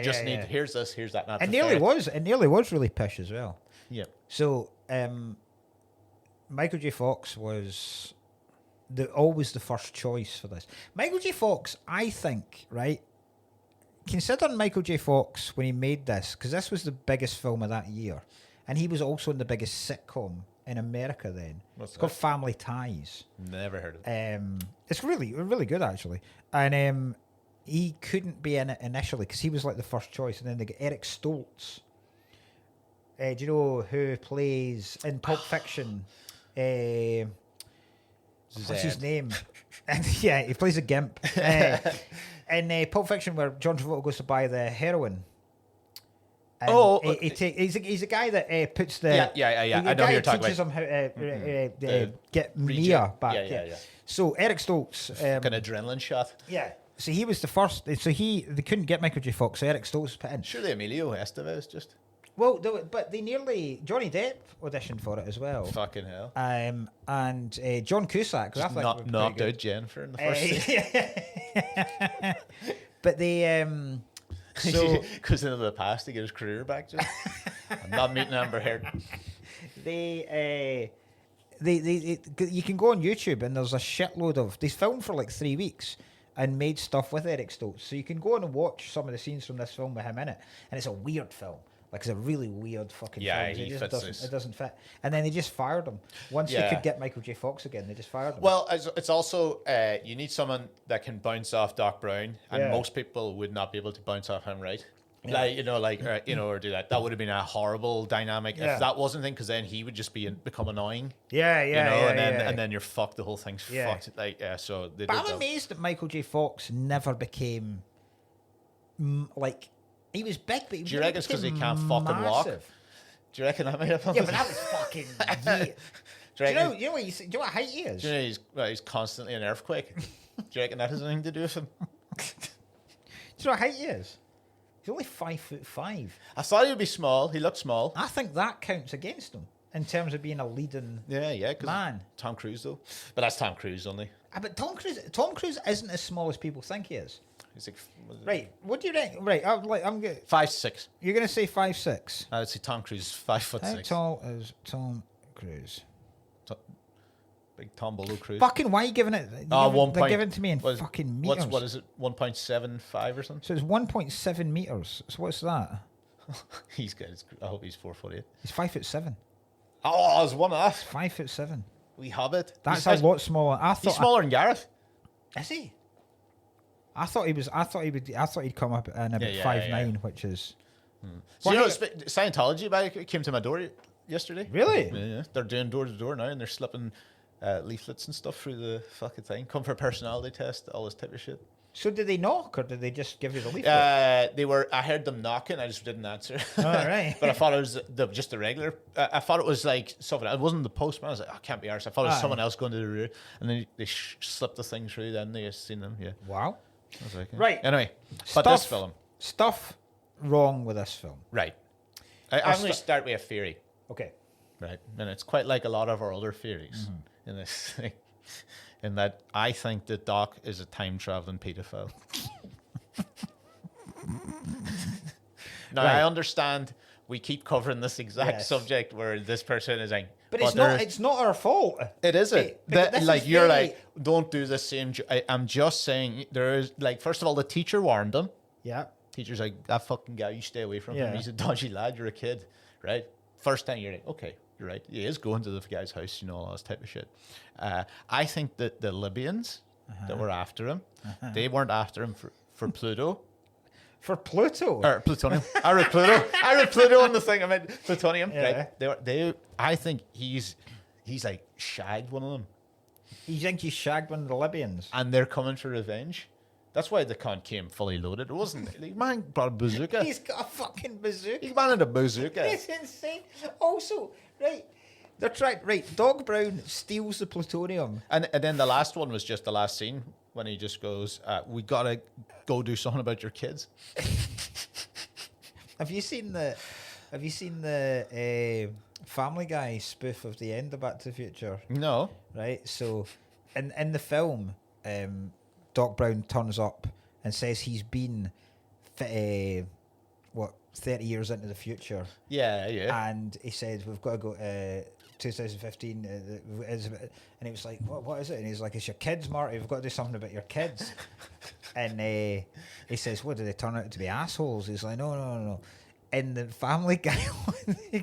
just need here's this, here's that. It nearly was really pish as well. So Michael J. Fox was always the first choice for this. Michael J. Fox, I think, right? Considering Michael J. Fox when he made this, because this was the biggest film of that year, and he was also in the biggest sitcom in America then. It's called Family Ties. Never heard of it. It's really, really good actually. And he couldn't be in it initially because he was like the first choice, and then they get Eric Stoltz. Do you know who plays in Pulp Fiction? What's his name? And he plays a gimp. In Pulp Fiction, where John Travolta goes to buy the heroin. He's a guy that puts the... I know who you're talking about. teaches him how to get Mia back. So Eric Stoltz... an adrenaline shot. Yeah. So he was the first... So they couldn't get Michael J. Fox, so Eric Stoltz was put in. Surely Emilio Estevez just... Well, but they nearly... Johnny Depp auditioned for it as well. Fucking hell. And John Cusack. Just knocked out Jennifer in the first scene. But they... Goes into the past to get his career back, just... I'm not meeting Amber Heard. They you can go on YouTube and there's a shitload of they filmed for like 3 weeks and made stuff with Eric Stoltz, so you can go on and watch some of the scenes from this film with him in it, and it's a weird film. Like, it's a really weird fucking film. It doesn't fit. And then they just fired him. Once they could get Michael J. Fox again, they just fired him. Well, it's also, you need someone that can bounce off Doc Brown, and most people would not be able to bounce off him, right? Yeah. Or do that. That would have been a horrible dynamic if that wasn't thing, because then he would just become annoying. And then you're fucked. The whole thing's fucked. So they I'm amazed that Michael J. Fox never became like. He was big, but do you reckon it's because he can't fucking walk? Do you reckon that might have happened? Yeah, but that was fucking. Do you know what height he is? Do you know he's constantly an earthquake? Do you reckon that has anything to do with him? Do you know what height he is? He's only 5'5". I thought he would be small. He looked small. I think that counts against him in terms of being a leading man. Tom Cruise though, but that's Tom Cruise only. But Tom Cruise isn't as small as people think he is. He's like, right. What do you reckon? Right. I'm good. 5'6". You're gonna say 5'6". I would say Tom Cruise is 5'6". How tall is Tom Cruise? Big Tom Bolo Cruise. Fucking why are you giving it? They're giving it to me in fucking meters. What is it? 1.75 or something? So it's 1.7 meters. So what's that? He's good. I hope he's 4'8". He's 5'7". Oh, I was one off. 5'7". Wee hobbit. That's a lot smaller. He's smaller than Gareth. Is he? I thought he'd come up in about 5'9", which is. So Scientology came to my door yesterday. Really? Yeah. They're doing door to door now, and they're slipping leaflets and stuff through the fucking thing. Come for a personality test, all this type of shit. So did they knock, or did they just give you the leaflet? I heard them knocking. I just didn't answer. All right. But I thought it was just the regular. I thought it was like something. It wasn't the postman. I was like, I can't be arsed. I thought it was someone else going to the rear, and then they slipped the thing through. Then they seen them. Yeah. Wow. I was like, right. Anyway, but this film. Stuff wrong with this film. Right. I'm going to start with a theory. Okay. Right. And it's quite like a lot of our other theories in this thing. In that I think that Doc is a time-traveling pedophile. Now, I understand we keep covering this exact subject where this person is like... But it's not our fault. It isn't. You're like, don't do the same... I'm just saying, there is... Like, first of all, the teacher warned them. Yeah. Teacher's like, that fucking guy, you stay away from him. He's a dodgy lad. You're a kid. Right? First time you're like, okay, you're right. He is going to the guy's house, all this type of shit. I think that the Libyans that were after him, they weren't after him for Pluto. For Pluto? Or plutonium. I read Pluto on the thing. I meant plutonium. Yeah. Right? I think he's like shagged one of them. You think he shagged one of the Libyans? And they're coming for revenge. That's why the con came fully loaded. It wasn't. Like, man brought a bazooka. He's got a fucking bazooka. He managed a bazooka. It's insane. Also, right, they're trying. Right, Doc Brown steals the plutonium. And then the last one was just the last scene when he just goes, "We gotta go do something about your kids." Have you seen the Family Guy spoof of the end of Back to the Future? No. Right. So, in the film, Doc Brown turns up and says he's been 30 years into the future. Yeah. And he said, we've got to go 2015. And he was like, what is it? And he's like, it's your kids, Marty. We've got to do something about your kids. And he says, what, do they turn out to be assholes? He's like, no. And the Family Guy, he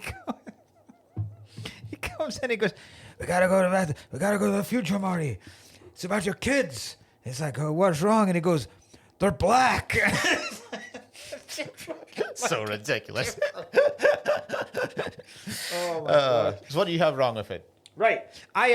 comes in, he goes, we got to go to bed. We got to go to the future, Marty. It's about your kids. He's like, oh, what's wrong? And he goes, they're black. So ridiculous. Oh my God. So what do you have wrong with it? Right. I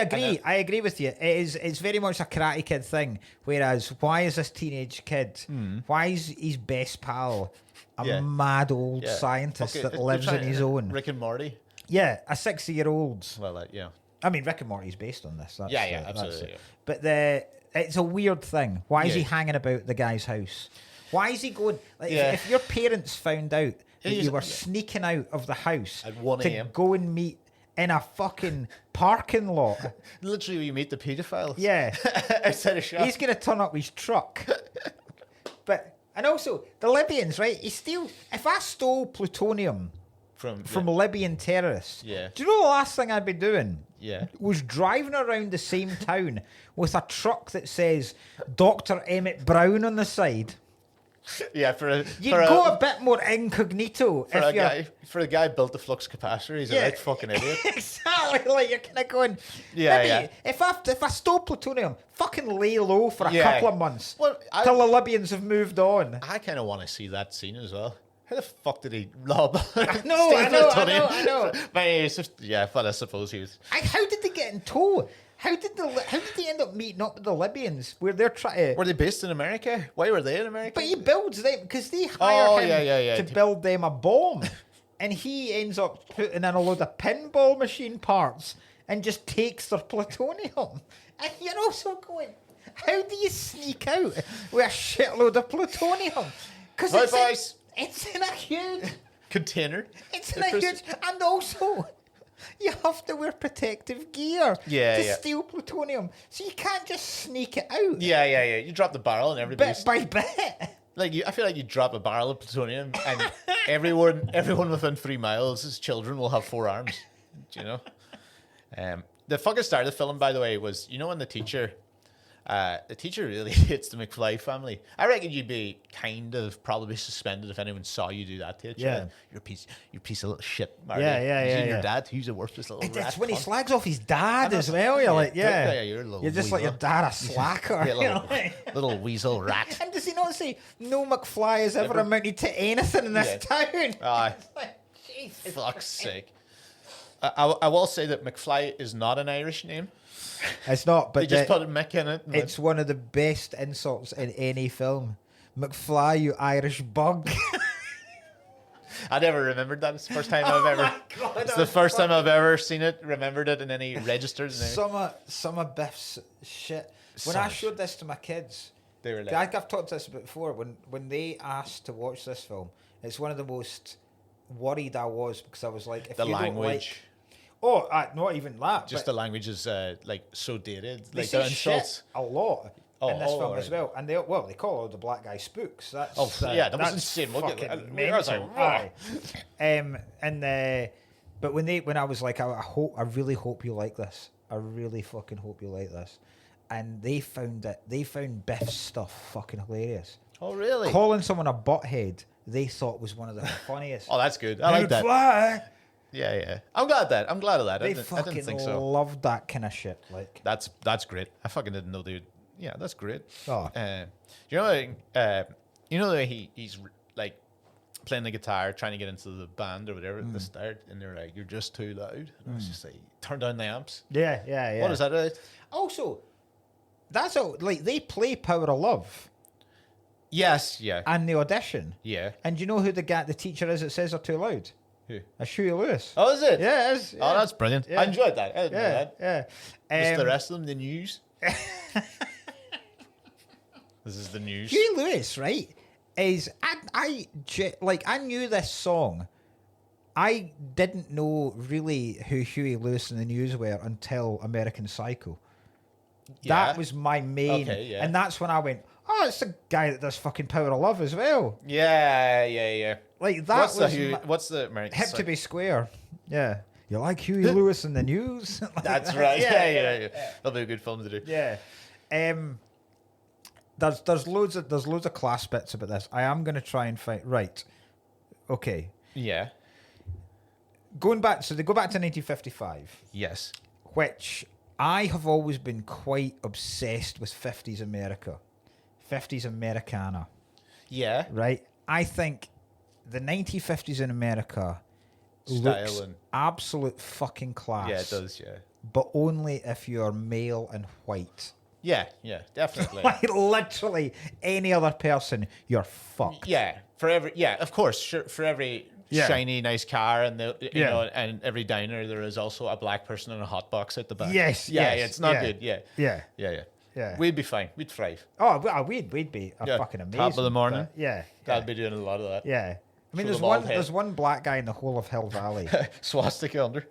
agree with you. It's very much a Karate Kid thing. Whereas, why is this teenage kid, why is his best pal a mad old scientist that lives in his own? Rick and Morty? Yeah, a 60-year-old. Well, yeah. I mean, Rick and Morty's based on this. Absolutely. But it's a weird thing. Why is he hanging about the guy's house? Why is he going... Like, if your parents found out that you were sneaking out of the house at 1 a.m. to go and meet in a fucking parking lot... Literally, you meet the paedophiles. Yeah. Outside a shop. He's going to turn up his truck. And also, the Libyans, right? If I stole plutonium from Libyan terrorists. Yeah. Do you know the last thing I'd be doing? Yeah. Was driving around the same town with a truck that says Dr. Emmett Brown on the side. Yeah, You go a bit more incognito for a guy who built the flux capacitor. He's a right fucking idiot. Exactly, like you're kind of going. Yeah, maybe yeah. If I stole plutonium, fucking lay low for a couple of months till the Libyans have moved on. I kind of want to see that scene as well. How the fuck did he lob? I know. But I suppose he was. How did they get in tow? How did they end up meeting up with the Libyans? Where they're trying to. Were they based in America? Why were they in America? But he builds them because they hire him to build them a bomb, and he ends up putting in a load of pinball machine parts and just takes their plutonium. And you're also going, how do you sneak out with a shitload of plutonium? Because it's in a huge container. It's in a huge, and also. You have to wear protective gear to steal plutonium. So you can't just sneak it out. Yeah. You drop the barrel and everybody's... Bit by bit. I feel like you drop a barrel of plutonium and everyone within 3 miles, his children will have 4 arms. Do you know? The fucking start of the film, by the way, was, when the teacher really hates the McFly family. I reckon you'd be kind of probably suspended if anyone saw you do that to a child. You're a piece of little shit, Marty. Yeah. Your dad, who's a worthless little rat. It's when he slags off his dad as well. You're like, you're just like your dad a slacker. Little weasel rat. And does he not say, no McFly has ever amounted to anything in this town? Jesus fuck's sake. I will say that McFly is not an Irish name. It's not, but they just put a Mick in it. It's one of the best insults in any film. McFly, you Irish bug. I never remembered that. It's the first time I've ever. God, it's the first time I've ever seen it. Remembered it in any registers. Some of Biff's shit. When I showed this to my kids, they were like, I've talked this about before. When they asked to watch this film, it's one of the most worried I was because I was like, if the you language. Don't like, not even that. Just the language is so dated. They like say the insults a lot in this film as well, and they call all the black guy spooks. That's that was insane. Fucking mental. But when I was like, I really hope you like this. I really fucking hope you like this. And they found Biff's stuff fucking hilarious. Oh really? Calling someone a butthead, they thought was one of the funniest. Oh, that's good. I like that. Fly. Yeah. I'm glad of that. They I didn't think so. Loved that kind of shit. Like that's great. I fucking didn't know, dude. Yeah, that's great. Oh. You know that he's like playing the guitar, trying to get into the band or whatever at the start, and they're like, "You're just too loud." And I was just like, "Turn down the amps." Yeah. What is that about? Also, that's all. Like they play "Power of Love." Yes. Yeah. And the audition. Yeah. And you know who the teacher is that says they're too loud? Who? Huey Lewis. Oh, is it? Yeah, it is. Yeah. Oh, that's brilliant. Yeah. I enjoyed that. I didn't know that. Yeah. The rest of them, the news. This is the news. Huey Lewis, right? Is I knew this song. I didn't know really who Huey Lewis and the News were until American Psycho. Yeah. That was my main, and that's when I went, "Oh, it's the guy that does fucking Power of Love as well." Yeah. Like that what's the American Hip to be square. Yeah. You like Huey Lewis and the News? That's right. Yeah. That'll be a good film to do. Yeah. There's loads of class bits about this. I am going to try and find right. Okay. Yeah. Going back, so they go back to 1955. Yes. Which I have always been quite obsessed with 50s America. 50s Americana. Yeah. Right? I think the 1950s in America looks absolute fucking class. Yeah, it does, yeah. But only if you're male and white. Yeah, definitely. Like literally any other person, you're fucked. Yeah, of course. Sure, for every shiny, nice car and you know, and every diner, there is also a black person in a hot box at the back. Yes. It's not good. Yeah. We'd be fine. We'd thrive. Oh, well, we'd be fucking amazing. Top of the morning. I'd be doing a lot of that. Yeah. I mean, Show there's one black guy in the whole of Hill Valley. Swastika under.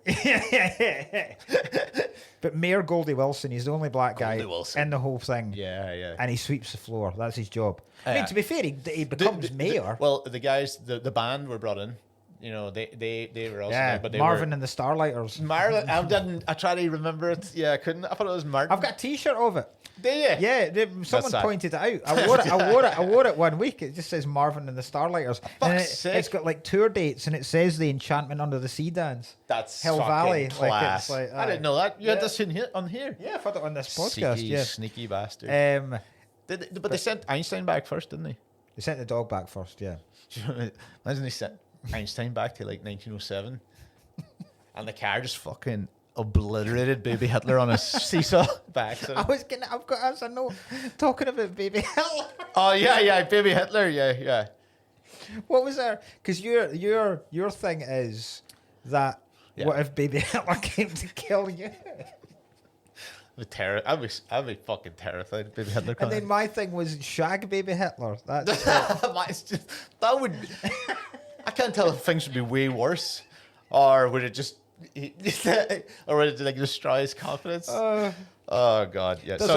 But Mayor Goldie Wilson, he's the only black guy in the whole thing. Yeah. And he sweeps the floor. That's his job. I mean, to be fair, he becomes mayor. Well, the guys, the band were brought in You know, they were also Yeah, there, but they Marvin were. and the Starlighters. Marlon, I tried to remember it. Yeah, I couldn't. I thought it was Martin. I've got a T-shirt of it. Do you? Yeah, someone sad. pointed it out. I wore it. I wore it one week. It just says Marvin and the Starlighters, and Fuck's sake. it's got like tour dates, and it says the Enchantment Under the Sea dance. That's Hell fucking Valley. class. Like, it's I didn't know that. You had this in here, on here. Yeah, I've had it on this podcast. Sneaky, Yeah. sneaky bastard. But They sent Einstein back first, didn't they? they sent the dog back first. Yeah. Imagine they sent Einstein back to like 1907, and the car just fucking obliterated baby Hitler on a seesaw back. I've got as a note talking about baby Hitler. Oh yeah, baby Hitler. Yeah. What was there? Because your thing is that Yeah. what if baby Hitler came to kill you? I'd be fucking terrified if baby Hitler. And then my thing was shag baby Hitler. That's It's just, that would. I can't tell if things would be way worse, or would it just, or would it like destroy his confidence? Oh God, yeah. there's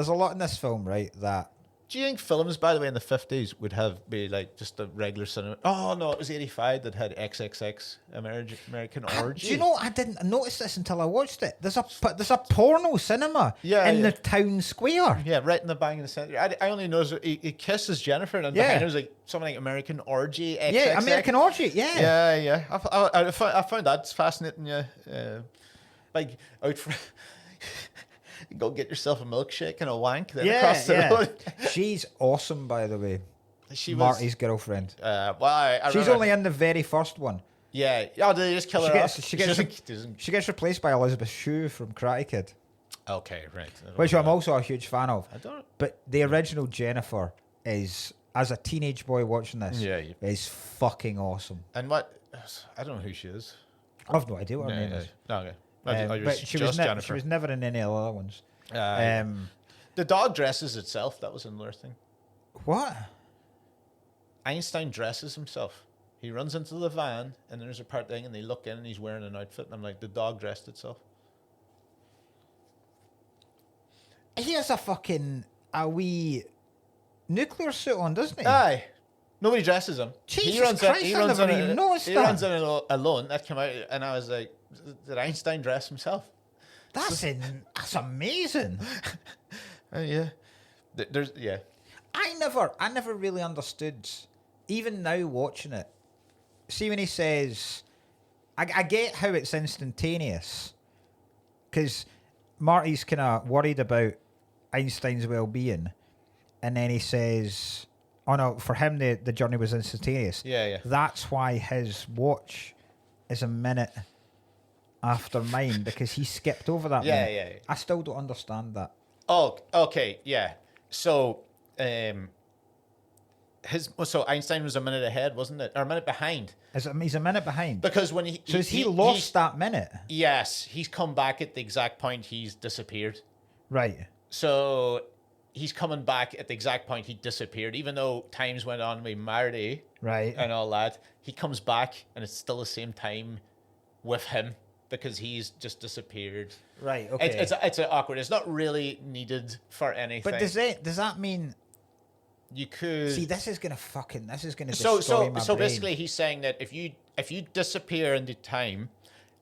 a lot in this film, right? That Do you think films, by the way, in the 50s would be like just a regular cinema? Oh no, it was 85 that had XXX American Orgy. do you know? I didn't notice this until I watched it. There's a porno cinema in the town square. Yeah, right in the bang in the center. I only noticed he kisses Jennifer, and behind there was like something like American Orgy. XXX. Yeah, American Orgy. Yeah. Yeah. I found that fascinating. Yeah, like out for. Go get yourself a milkshake and a wank. Then across the road. She's awesome, by the way. She was Marty's girlfriend. Well, I She's remember- only in the very first one. Yeah. Oh, did they just kill her off? She gets replaced by Elizabeth Shue from Karate Kid, Okay, right. which I'm also a huge fan of. I don't. But the original Jennifer is, as a teenage boy watching this, is fucking awesome. And what? I don't know who she is. I've no idea what her name is. No, okay. But she was never in any of the other ones. The dog dresses itself. That was another thing. What? Einstein dresses himself. He runs into the van, and there's a part thing, and they look in, and he's wearing an outfit, and I'm like, the dog dressed itself. He has a wee nuclear suit on, doesn't he? Aye. Nobody dresses him. Jesus Christ, I never even noticed He that. runs in alone. That came out, and I was like, did Einstein dress himself? That's amazing. Yeah. There's I never really understood, even now watching it. See when he says, I get how it's instantaneous, because Marty's kind of worried about Einstein's well-being, and then he says, oh no, for him the journey was instantaneous. Yeah. That's why his watch is a minute after mine, because he skipped over that minute. Yeah. I still don't understand that. Oh, okay, yeah. So, so Einstein was a minute ahead, wasn't it? Or a minute behind. He's a minute behind. Because when he lost that minute? Yes, he's come back at the exact point he's disappeared. Right. So he's coming back at the exact point he disappeared, even though times went on with Marty, right, and all that. He comes back, and it's still the same time with him because he's just disappeared. Right. Okay. It's awkward. It's not really needed for anything. But does that mean you could see? This is gonna destroy my so brain. basically, he's saying that if you disappear into time,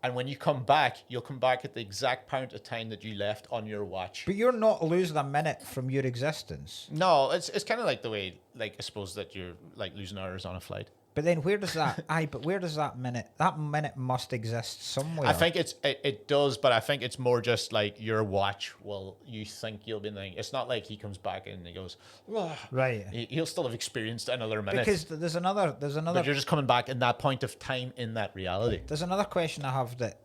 and when you come back, you'll come back at the exact point of time that you left on your watch. But you're not losing a minute from your existence. No, it's kind of like the way, like, I suppose that you're like losing hours on a flight. But then where does that? But where does that minute? That minute must exist somewhere. I think it does, but I think it's more just like your watch. Well, you think you'll be thinking. It's not like he comes back and he goes, "Ugh." Right. He'll still have experienced another minute. Because there's another. But you're just coming back in that point of time in that reality. There's another question I have that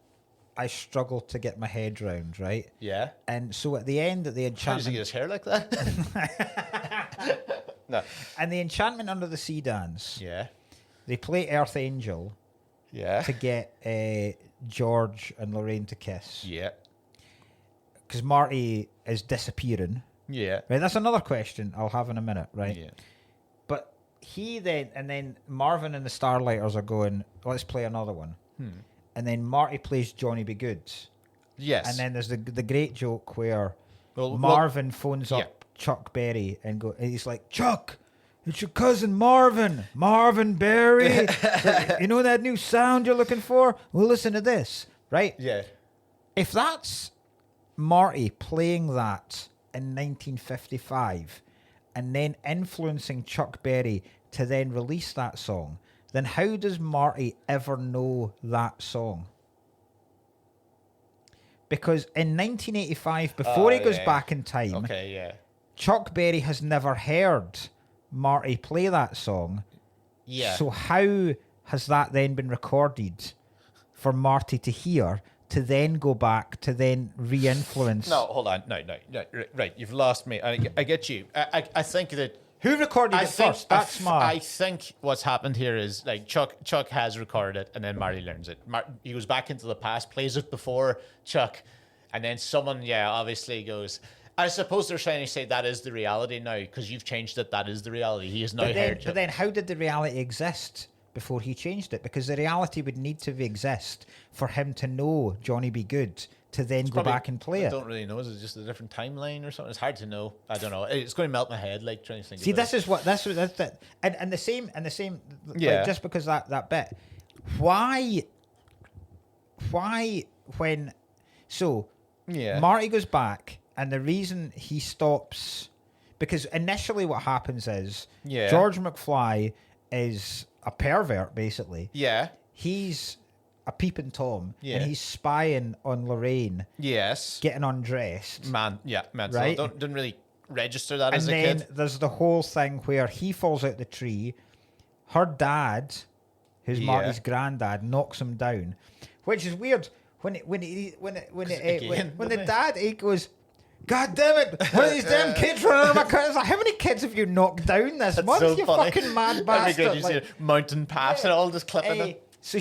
I struggle to get my head round. Right. Yeah. And so at the end of the How does he enchantment, get his hair like that? No. and the enchantment under the sea dance. Yeah. They play Earth Angel. Yeah. To get George and Lorraine to kiss. Yeah. Because Marty is disappearing. Yeah. Right, that's another question I'll have in a minute, right? Yeah. But then Marvin and the Starlighters are going, let's play another one. And then Marty plays Johnny B. Goods. Yes. And then there's the great joke where Well, Marvin phones up Chuck Berry and he's like, Chuck, It's your cousin Marvin Berry. You know that new sound you're looking for? Well, listen to this, right? Yeah. If that's Marty playing that in 1955 and then influencing Chuck Berry to then release that song, then how does Marty ever know that song? Because in 1985, before he goes back in time, Okay, yeah. Chuck Berry has never heard Marty play that song. Yeah. So how has that then been recorded for Marty to hear, to then go back, to then re-influence? No, hold on. No. Right, you've lost me. I get you. I think that... Who recorded it first? That's I think what's happened here is like Chuck has recorded it and then Marty learns it. He goes back into the past, plays it before Chuck, and then someone, obviously goes... I suppose they're trying to say that is the reality now because you've changed it. That is the reality. He has now heard it. But then how did the reality exist before he changed it? Because the reality would need to exist for him to know Johnny Be Good to then go back and play it. I don't really know. Is it just a different timeline or something? It's hard to know. I don't know. It's going to melt my head like trying to think. See, about this is what that's and the same Yeah. like, just because that bit. Why when Marty goes back and the reason he stops, because initially what happens is George McFly is a pervert basically. Yeah. He's a peeping Tom, Yeah. and he's spying on Lorraine. Yes. Getting undressed. Man. Right? So didn't really register that And as a then kid. there's the whole thing where he falls out the tree. Her dad, who's Marty's granddad, knocks him down, which is weird. When the dad he goes, God damn it! One of these damn kids running out of my car. It's like, how many kids have you knocked down this month? So you funny. fucking mad That'd be good. bastard! You Like, see a mountain pass and all just clipping them. so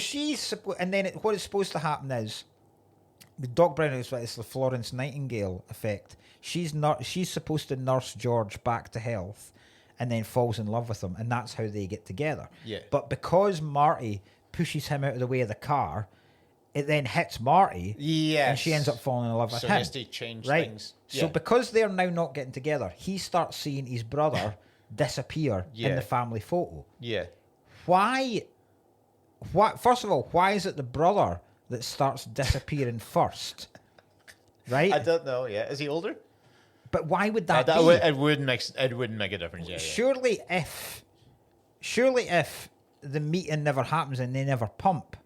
and then what is supposed to happen is the Doc Brown is it's the Florence Nightingale effect. She's supposed to nurse George back to health, and then falls in love with him, and that's how they get together. Yeah. But because Marty pushes him out of the way of the car, it then hits Marty. Yes. And she ends up falling in love with So him. he has to change right? things. So Yeah. because they're now not getting together, he starts seeing his brother disappear in the family photo. Yeah. Why? First of all, why is it the brother that starts disappearing first? Right? I don't know. Yeah. Is he older? But why would that be? It wouldn't make a difference. Yeah. Surely if the meeting never happens and they never pump,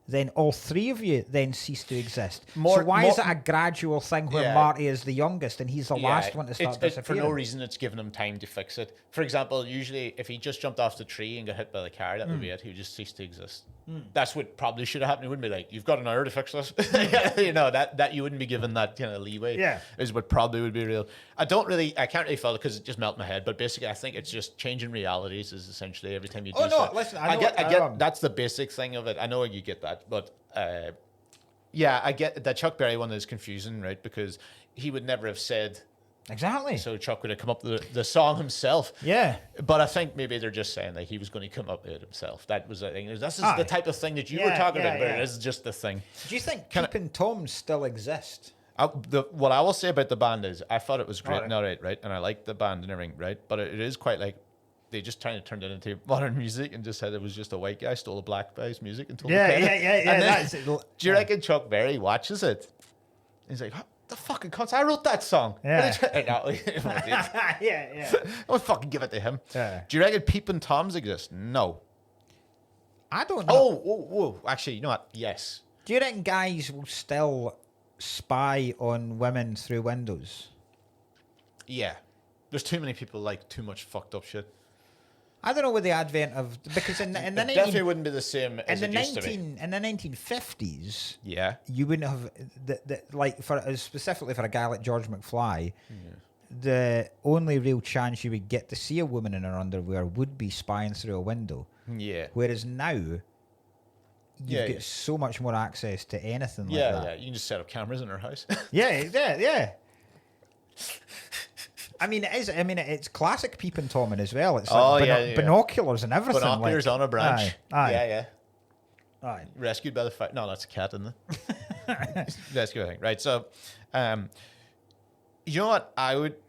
then all three of you then cease to exist. So why is it a gradual thing where Marty is the youngest and he's the last one to start disappearing? For no reason, it's given him time to fix it. For example, usually if he just jumped off the tree and got hit by the car, that would be it. He would just cease to exist. That's what probably should have happened. It wouldn't be like, you've got an hour to fix this. That you wouldn't be given that kind of leeway. Yeah. Is what probably would be real. I can't really follow because it just melted my head. But basically, I think it's just changing realities is essentially every time you do something. Listen, I get that's the basic thing of it. I know you get that, but I get that Chuck Berry one is confusing, right? Because he would never have said Exactly. so Chuck would have come up with the song himself. Yeah. But I think maybe they're just saying that he was going to come up with it himself. That was the thing. This is the type of thing that you were talking about, but it is just the thing. Do you think Peepin' Toms still exist? What I will say about the band is I thought it was great Alright. and all right, and I liked the band and everything, right? But it is quite like they just kind of turned it into modern music and just said it was just a white guy stole a black guy's music and told him to play it. And then, do you reckon Chuck Berry watches it? He's like, the fucking cunts, I wrote that song. Yeah. Yeah. I'll fucking give it to him. Yeah. Do you reckon Peepin' Toms exist? No. I don't know. Oh, actually, you know what? Yes. Do you reckon guys will still spy on women through windows? Yeah. There's too many people like too much fucked up shit. I don't know with the advent of because in the definitely wouldn't be the same as it used to be. In the 1950s, Yeah. you wouldn't have specifically for a guy like George McFly. The only real chance you would get to see a woman in her underwear would be spying through a window. Yeah. Whereas now, you get so much more access to anything like that. Yeah. You can just set up cameras in her house. Yeah. I mean, it is. I mean, it's classic Peepin' Tomin as well. It's like binoculars and everything. Binoculars on a branch. Aye. Aye. Rescued by the fire. No, that's a cat, isn't it? Rescue thing. Right. So, you know what?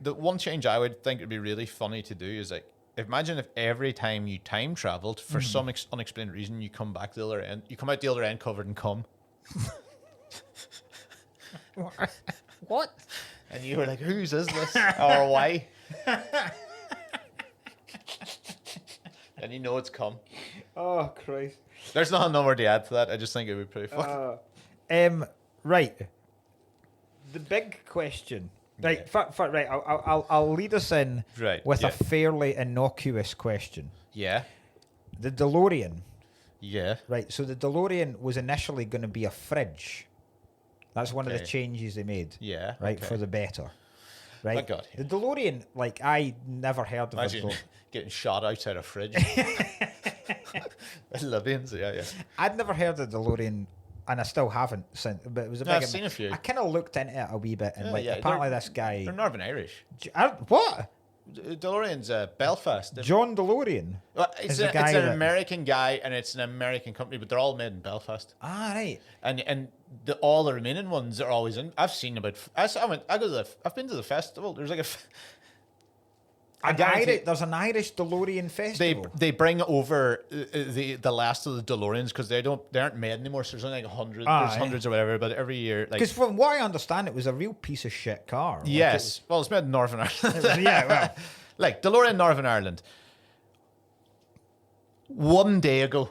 The one change I would think would be really funny to do is like imagine if every time you time traveled for some unexplained reason, you come back the other end. You come out the other end covered in cum. What? And you were like, whose is this? Or why? And you know it's cum. Oh, Christ. There's nothing more to add to that. I just think it would be pretty fun. Right. The big question. Right, right. I'll lead us in with a fairly innocuous question. Yeah. The DeLorean. Yeah. Right, so the DeLorean was initially going to be a fridge. That's one of the changes they made. Yeah. Right, for the better. Right. Oh God. The DeLorean, like, I never heard of Imagine it. getting shot outside a fridge. Libyans, yeah. I'd never heard of the DeLorean, and I still haven't since. But it was a big. I've seen a few. I kind of looked into it a wee bit, and apparently this guy. They're Northern Irish. What? DeLorean's Belfast. John DeLorean. Well, it's an American guy, and it's an American company, but they're all made in Belfast. Ah, right. And all the remaining ones are always in. I've seen about. I've been to the festival. There's like there's an Irish DeLorean festival. They bring over the last of the DeLoreans because they aren't made anymore. So there's only like 100. There's hundreds or whatever. But every year, because from what I understand, it was a real piece of shit car. Yes, well, it's made in Northern Ireland. Yeah, well, like DeLorean Northern Ireland. One day ago,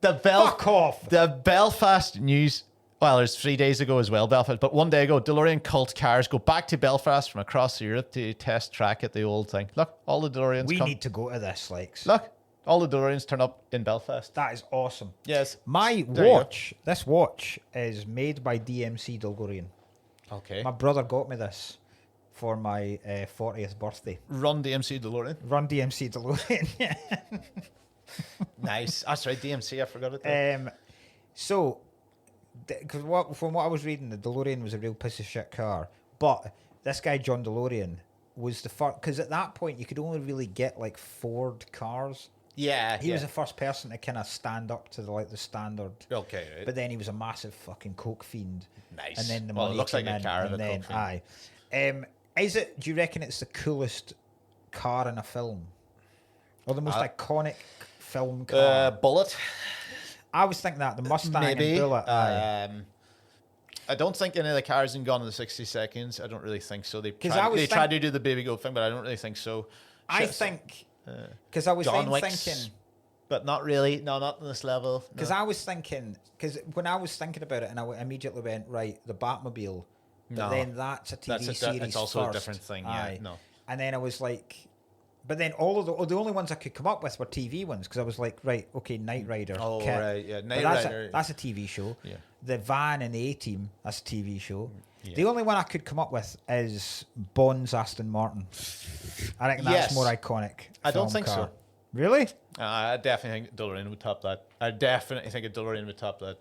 fuck off. The Belfast News. Well, there's 3 days ago as well, Belfast. But one day ago, DeLorean cult cars go back to Belfast from across Europe to test track at the old thing. Look, all the DeLoreans We need to go to this, like. Look, all the DeLoreans turn up in Belfast. That is awesome. Yes. This watch is made by DMC DeLorean. Okay. My brother got me this for my 40th birthday. Run DMC DeLorean. Run DMC DeLorean. Nice. That's right, DMC. I forgot it. So... Because from what I was reading, the DeLorean was a real piece of shit car. But this guy, John DeLorean, was the first... Because at that point, you could only really get, like, Ford cars. Yeah. He was the first person to kind of stand up to, the standard. Okay, right. But then he was a massive fucking coke fiend. Nice. And then the well, money it looks like came a in, car of and a then, coke fiend. do you reckon it's the coolest car in a film? Or the most iconic film car? Bullet. I was thinking that, the Mustang Maybe. and Bullet. I don't think any of the cars in Gone in the 60 Seconds. I don't really think so. They tried to do the baby goat thing, but I don't really think so. I think... Because I was thinking... But not really. No, not on this level. Because I was thinking... Because when I was thinking about it, and I immediately went, right, the Batmobile. But then that's a TV series It's also first. a different thing, yeah. No. And then I was like... But then the only ones I could come up with were TV ones, because I was like, right, okay, Knight Rider. Oh, Kit. right, yeah. Knight Rider. That's a TV show. Yeah. The Van and the A-Team, that's a TV show. Yeah. The only one I could come up with is Bond's Aston Martin. I think that's more iconic. I don't think so. Really? I definitely think DeLorean would top that. I definitely think a DeLorean would top that.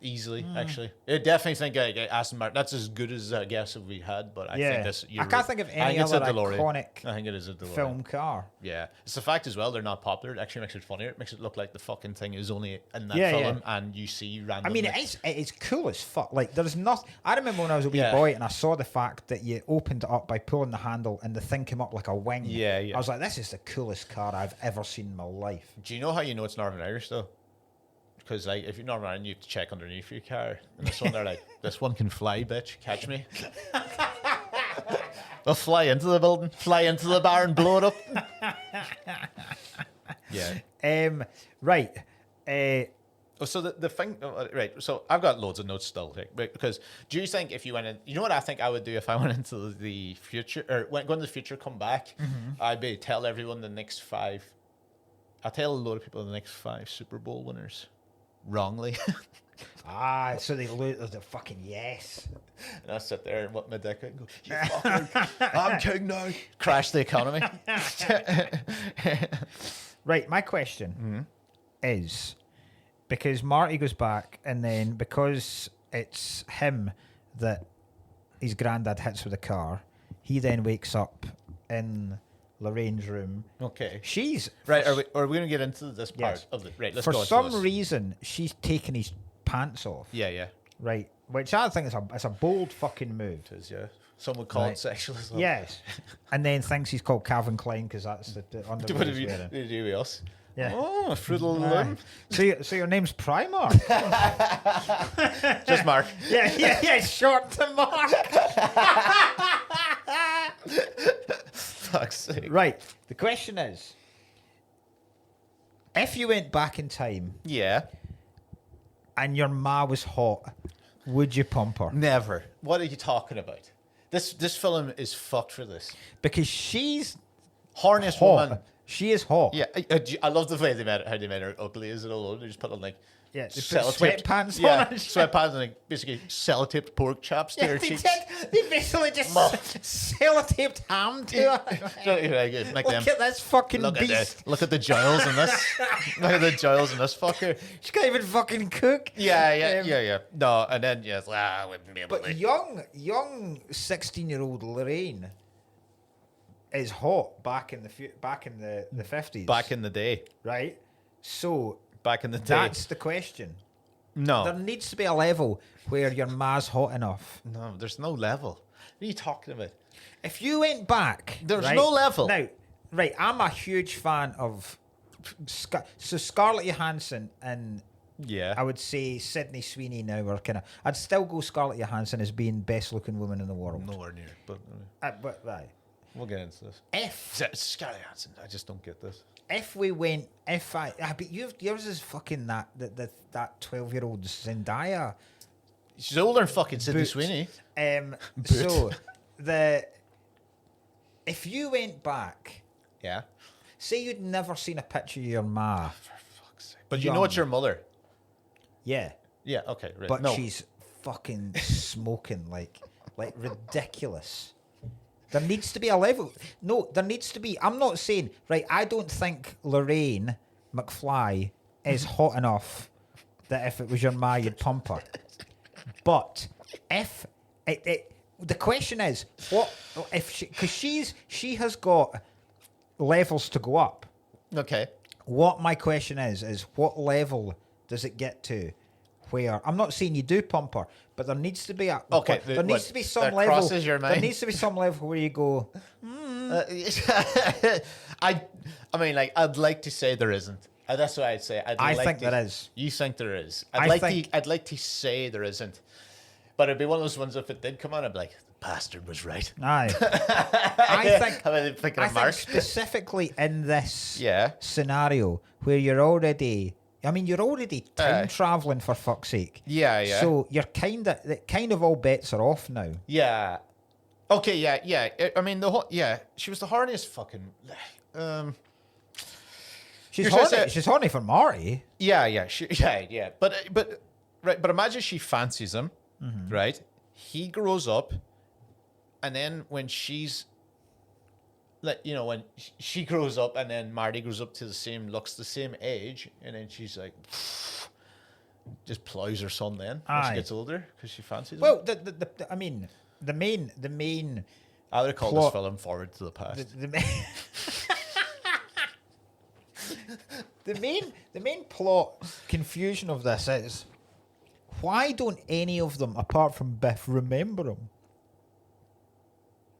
Easily, actually. I definitely think Aston Martin, that's as good as I guess if we had, but I think this... I can't think of any other iconic I think it is a DeLorean. film car. Yeah. It's the fact as well, they're not popular. It actually makes it funnier. It makes it look like the fucking thing is only in that film and you see random... I mean, it's cool as fuck. Like, there's not... I remember when I was a wee boy and I saw the fact that you opened it up by pulling the handle and the thing came up like a wing. Yeah. I was like, this is the coolest car I've ever seen in my life. Do you know how you know it's Northern Irish, though? Because like if you're Northern Ireland, you have to check underneath your car, and this one they're like, "This one can fly, bitch, catch me." They'll fly into the building, fly into the bar, and blow it up. Yeah. Right. So the thing, right? So I've got loads of notes still, right? Because do you think if you went in, you know what I think I would do if I went into the future or went going to the future, come back, I'd be tell everyone the next 5. I'll tell a load of people the next 5 Super Bowl winners. Wrongly. So they lose the fucking yes. And I sit there and what my dick and go, you fucker, I'm king now. Crash the economy. Right, my question is, because Marty goes back and then because it's him that his granddad hits with a car, he then wakes up in Lorraine's room. Okay. She's... Right, are we going to get into this part of the... Right, let's go for into some this. reason, she's taking his pants off. Yeah. Right, which I think is a bold fucking move. It is, yeah. Some would call it sexual assault. Yes. And then thinks he's called Calvin Klein because that's the underwear What have he's you wearing. do with us? Yeah. Oh, Fruit of the Aye. Loom. So your name's Primark? Just Mark. yeah, short to Mark. Fuck's sake. Right. The question is, if you went back in time Yeah. and your ma was hot, would you pump her? Never. What are you talking about? This film is fucked for this. Because she's Horniest hot. woman. She is hot. Yeah, I love the way how they made her ugly as it all. They just put on like Yeah, they put sellotaped sweatpants on yeah, her. sweatpants and like basically sellotaped pork chops to Yeah, her they cheeks. did. They basically just sellotaped ham to her. Make Look them at this fucking look at beast. look at the joils in this. Look at the joils in this fucker. She can't even fucking cook. Yeah. No, and then yes, I wouldn't be able But to. young 16-year-old Lorraine is hot back in the 50s. Back in the day. right? So Back in the day. that's the question. No. There needs to be a level where your ma's hot enough. No, there's no level. What are you talking about? If you went back, There's right, no level. Now, right, I'm a huge fan of Scarlett Johansson and Yeah. I would say Sydney Sweeney now are kind of. I'd still go Scarlett Johansson as being best looking woman in the world. Nowhere near. But But right, we'll get into this. if Scarlett Johansson. I just don't get this. but yours is fucking that 12-year-old Zendaya. She's older than fucking Sydney Boot. Sweeney. So if you went back, Yeah. say you'd never seen a picture of your ma, For fuck's sake. But you know it's your mother. yeah, Yeah. Okay. Right. but no. she's fucking smoking like ridiculous. There needs to be a level. No, there needs to be. I'm not saying right. I don't think Lorraine McFly is hot enough that if it was your ma, you'd pump her. But if the question is what if because she has got levels to go up. Okay. What my question is what level does it get to where I'm not saying you do pump her, but there needs to be a Okay, there needs to be some that level. crosses your There mind? needs to be some level where you go, I mean, like, I'd like to say there isn't. That's what I'd say. I think there is. You think there is? I I'd like to say there isn't, but it'd be one of those ones. If it did come on, I'd be like, the bastard was right. aye. I think specifically in this Yeah. scenario where you're already time Aye. traveling for fuck's sake. Yeah. So you're kind of all bets are off now. Yeah. Okay. Yeah. I mean, she was the horniest fucking. She's You're supposed horny. to- She's horny for Marty. Yeah. Yeah. But right. But imagine she fancies him, right? He grows up, and then when she's like, when she grows up, and then Marty grows up to the same age, and then she's like, just plows her son. Then when Aye. she gets older, because she fancies him. Well, I mean, the main I would have called plot- this film Forward to the Past. the main plot confusion of this is why don't any of them, apart from Biff, remember him?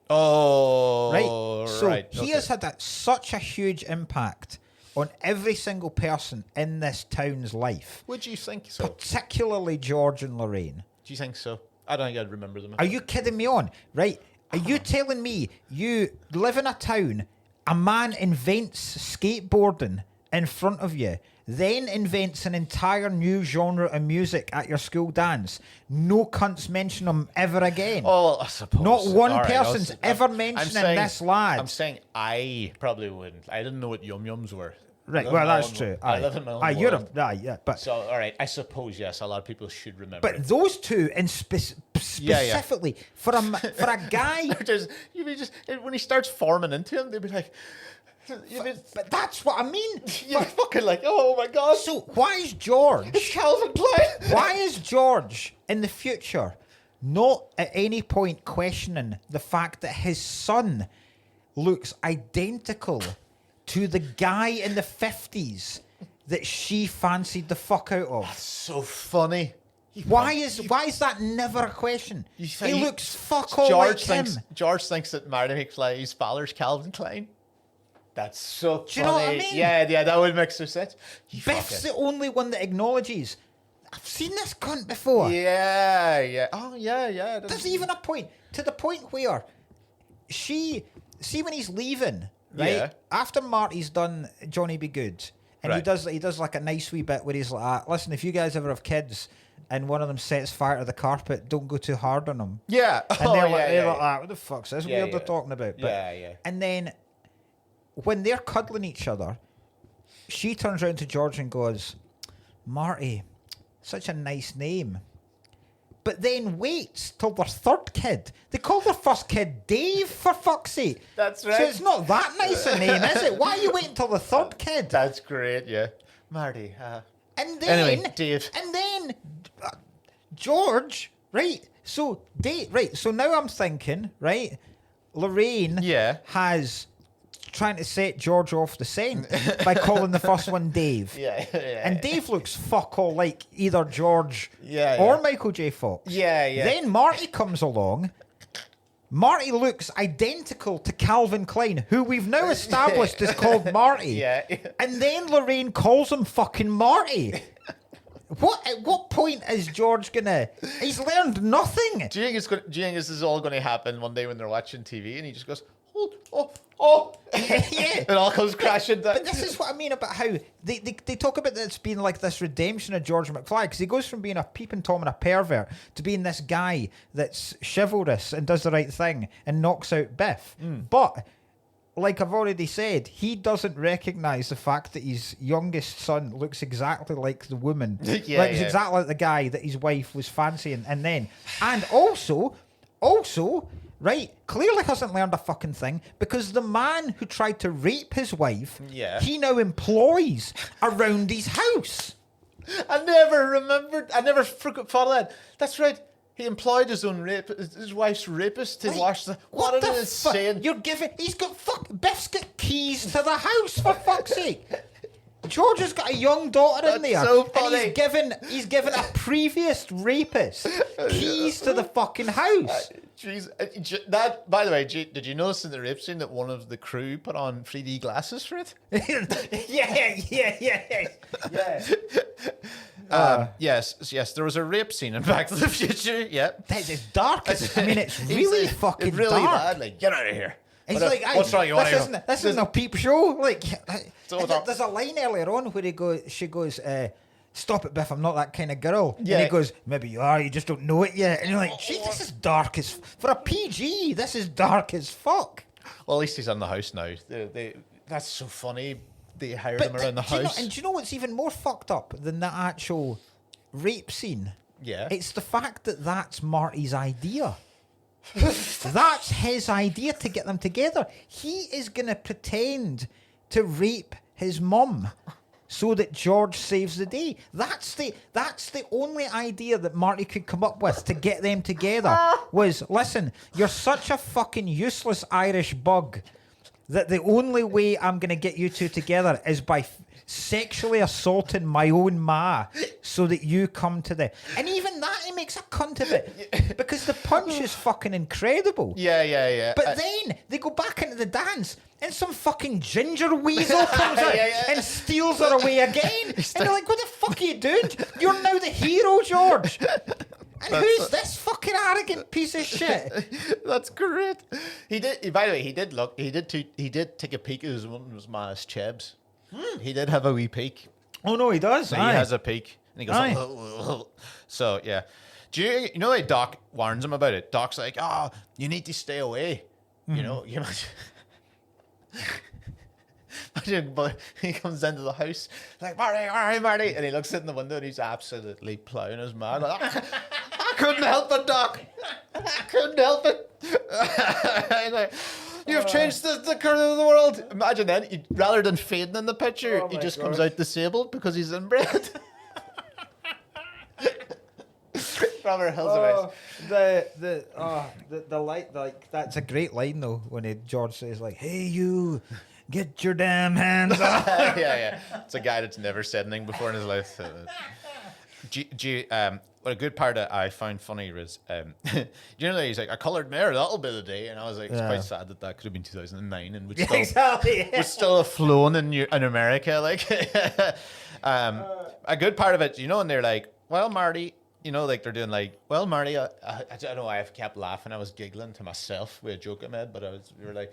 Oh, Right. So right. he has had such a huge impact on every single person in this town's life, Would you think so? particularly George and Lorraine. Do you think so? I don't think I'd remember them. Are you kidding me on? Right. Are you telling me you live in a town, a man invents skateboarding in front of you, then invents an entire new genre of music at your school dance? No cunts mention him ever again. Oh, I suppose. Not one All right, person's ever mentioning this lad. I'm saying I probably wouldn't. I didn't know what yum yums were. Right, I live well, in my that's own- true. I live in my own Aye, you're world. yeah, but So, all right, I suppose, yes, a lot of people should remember but it. those two, in Yeah, yeah. specifically for a guy. You'd be just when he starts forming into him, they'd be like, But that's what I mean. you're fucking like, oh my god, So why is George? it's Calvin Klein. Why is George in the future not at any point questioning the fact that his son looks identical to the guy in the 50s that she fancied the fuck out of? So funny. Why is that never a question? He looks fuck all George like him. George thinks that Marty McFly's father's Calvin Klein. That's so funny. Do you know what I mean? Yeah, that would make some sense. Biff's the only one that acknowledges, I've seen this cunt before. Yeah. Oh, yeah. There's even a point, to the point where see when he's leaving, right? Yeah. After Marty's done Johnny Be Good, and he does like a nice wee bit where he's like, listen, if you guys ever have kids and one of them sets fire to the carpet, don't go too hard on them. Yeah. And they're like, what the fuck's this weird they're talking about? But, Yeah. And then when they're cuddling each other, she turns around to George and goes, Marty, such a nice name. But then waits till their third kid. They call their first kid Dave, for fuck's sake. That's right. So it's not that nice a name, is it? Why are you waiting till the third kid? That's great, yeah. Marty, And then, anyway, Dave. And then George, right? So Dave, right? So now I'm thinking, right? Lorraine has trying to set George off the scent by calling the first one Dave. And Dave looks fuck all like either George or Michael J. Fox. Then Marty comes along. Marty looks identical to Calvin Klein, who we've now established is called Marty. And then Lorraine calls him fucking Marty. At what point is George gonna? He's learned nothing. Do you think this is all going to happen one day when they're watching TV and he just goes, oh, yeah. It all comes crashing down. But this is what I mean about how they talk about this being like this redemption of George McFly, because he goes from being a peeping Tom and a pervert to being this guy that's chivalrous and does the right thing and knocks out Biff. But like I've already said, he doesn't recognise the fact that his youngest son looks exactly like the woman. Exactly like the guy that his wife was fancying. And also, right, clearly hasn't learned a fucking thing, because the man who tried to rape his wife, he now employs around his house. I never thought of that. That's right. He employed his wife's rapist to wash the... What an insane... Biff's got keys to the house, for fuck's sake. George has got a young daughter in there, so funny. And he's given a previous rapist keys to the fucking house. Jeez, that, by the way, did you notice in the rape scene that one of the crew put on 3D glasses for it? Yes, there was a rape scene in Back to the Future. Yeah, it's dark. It's really fucking it's really dark. Bad. Like, get out of here. It's what's wrong? This isn't a peep show. Like, there's a line earlier on where she goes, stop it, Biff, I'm not that kind of girl. And he goes, maybe you are, you just don't know it yet. And you're like, gee, this is dark as... For a PG, this is dark as fuck. Well, at least he's on the house now. That's so funny. They hired him around the house. Do you know what's even more fucked up than the actual rape scene? Yeah. It's the fact that that's Marty's idea. That's his idea to get them together. He is going to pretend to rape his mum so that George saves the day. That's the only idea that Marty could come up with to get them together was, listen, you're such a fucking useless Irish bug that the only way I'm going to get you two together is by sexually assaulting my own ma so that you come to the... And even that, he makes a cunt of it. Because the punch is fucking incredible. Yeah. But then they go back into the dance and some fucking ginger weasel comes out and steals her away again. And you're like, what the fuck are you doing? You're now the hero, George. And who's this fucking arrogant piece of shit? That's great. He did. By the way, he did look. He did take a peek at his ma's chebs. He did have a wee peek. Oh no, he does. So he has a peek, and he goes. Oh. So yeah. Do you know like Doc warns him about it? Doc's like, "Oh, you need to stay away." You know, you must. But he comes into the house like, Marty, and he looks in the window and he's absolutely plowing his man. Like, I couldn't help it, Doc. I couldn't help it. Like, you've changed the curve of the world. Imagine that. Rather than fading in the picture, he just comes out disabled because he's inbred. Robert Hills the light, like, that's a great line though when George says like, "Hey you, get your damn hands off." Yeah. It's a guy that's never said anything before in his life. What a good part that I found funny was, generally he's like, I coloured mare that'll be the day, and I was like, it's quite sad that could have been 2009 and would still, Exactly. would still have flown in America. Like, a good part of it, and they're like, well, Marty, like they're doing like, well, Marty, I don't know why I kept laughing. I was giggling to myself with a joke I made, but we were like,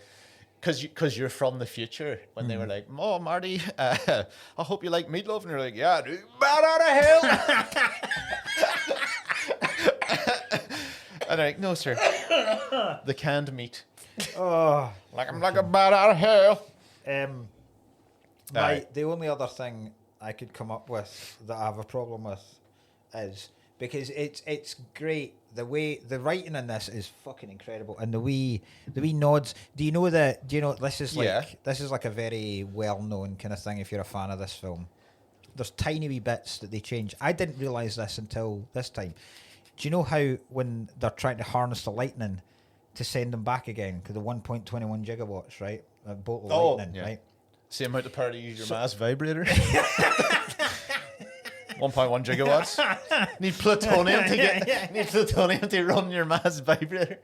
because you're from the future, when they were like, oh, Marty, I hope you like meatloaf, and you're like, yeah, dude, bad out of hell. And they're like, no, sir, the canned meat. Oh, Like I'm like a bat out of hell. The only other thing I could come up with that I have a problem with is because it's great. The way the writing in this is fucking incredible, and the wee nods. Do you know this is like a very well known kind of thing if you're a fan of this film. There's tiny wee bits that they change. I didn't realise this until this time. Do you know how when they're trying to harness the lightning to send them back again, because the 1.21 gigawatts, right? A bolt of lightning, right? Same amount of power to use your mass vibrator. 1.1 gigawatts. Need plutonium to run your mass vibrator.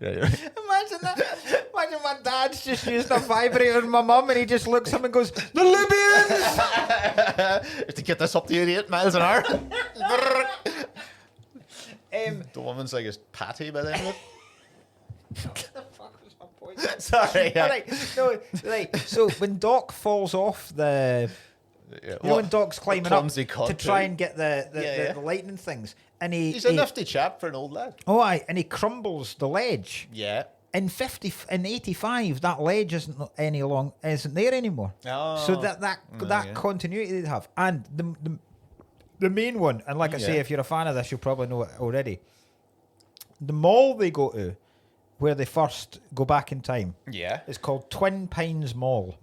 Imagine that. Imagine my dad's just using a vibrator and my mum, and he just looks up and goes, "The Libyans!" To get this up to 88 miles an hour. The woman's like his patty by the end of it. What the fuck was my point? Sorry. So when Doc falls off the... when Doc's climbing up to try and get the lightning things, and he's a nifty chap for an old lad. Oh, aye, and he crumbles the ledge. Yeah. In 85, that ledge isn't there anymore. Oh. So that continuity they'd have, and the main one, and like I say, if you're a fan of this, you'll probably know it already. The mall they go to, where they first go back in time, is called Twin Pines Mall.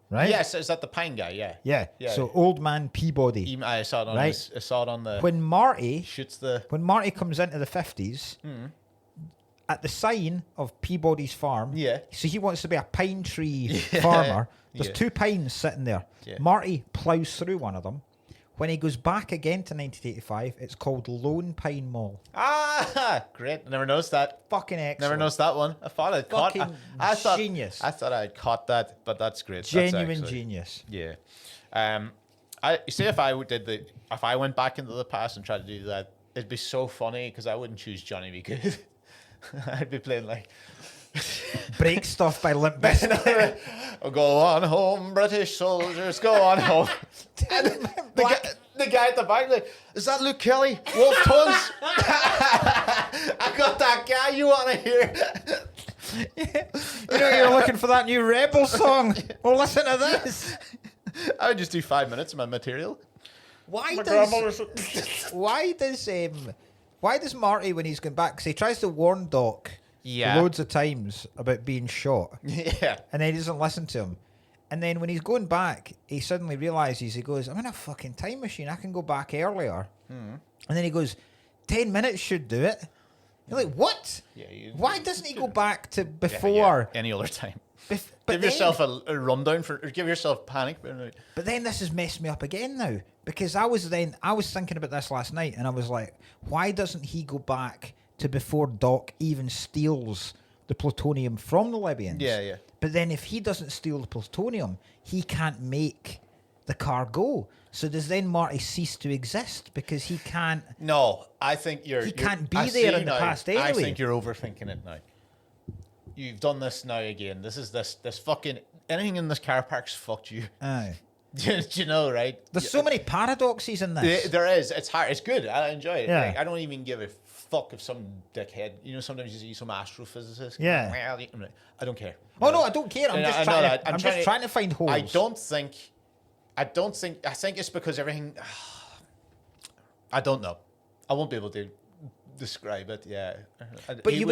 Right? Yes, is that the Pine guy? Yeah. So Old Man Peabody. I saw it on I saw it on the when Marty comes into the 50s, at the sign of Peabody's farm. So he wants to be a pine tree farmer. There's two pines sitting there. Marty plows through one of them. When he goes back again to 1985, it's called Lone Pine Mall. Ah, great. I never noticed that. Fucking excellent. Never noticed that one. I thought I'd caught it. Genius. I thought I'd caught that, but that's great. Genuine genius. Yeah. You see, if I went back into the past and tried to do that, it'd be so funny because I wouldn't choose Johnny B. Good. I'd be playing like Break Stuff by Limp Bizkit. Go on home, British soldiers, go on home. The guy at the back, like, is that Luke Kelly? Wolf Tones? I got that guy you want to hear. You're looking for that new Rebel song. Well, listen to this. I would just do 5 minutes of my material. Why does Marty, when he's going back, because he tries to warn Doc loads of times about being shot. Yeah. And then he doesn't listen to him. And then when he's going back, he suddenly realizes, he goes, I'm in a fucking time machine. I can go back earlier. And then he goes, 10 minutes should do it. You're like, what? Yeah, why doesn't he go back to before? Any other time. Give yourself a rundown or give yourself panic. But then this has messed me up again now, because I was thinking about this last night, and I was like, why doesn't he go back to before Doc even steals the plutonium from the Libyans? Yeah. But then if he doesn't steal the plutonium, he can't make the car go. So does then Marty cease to exist because he can't? No, I think he can't be there in the past anyway. I think you're overthinking it now. You've done this now again. This fucking anything in this car park's fucked you. Aye. Do you know, right? There's so many paradoxes in this. There is. It's hard. It's good. I enjoy it. Yeah. Like, I don't even give a fuck if some dickhead. Sometimes you see some astrophysicist. Yeah. I don't care. Oh no, I don't care. I'm just trying to find holes. I think it's because everything. I don't know. I won't be able to describe it. Yeah. But you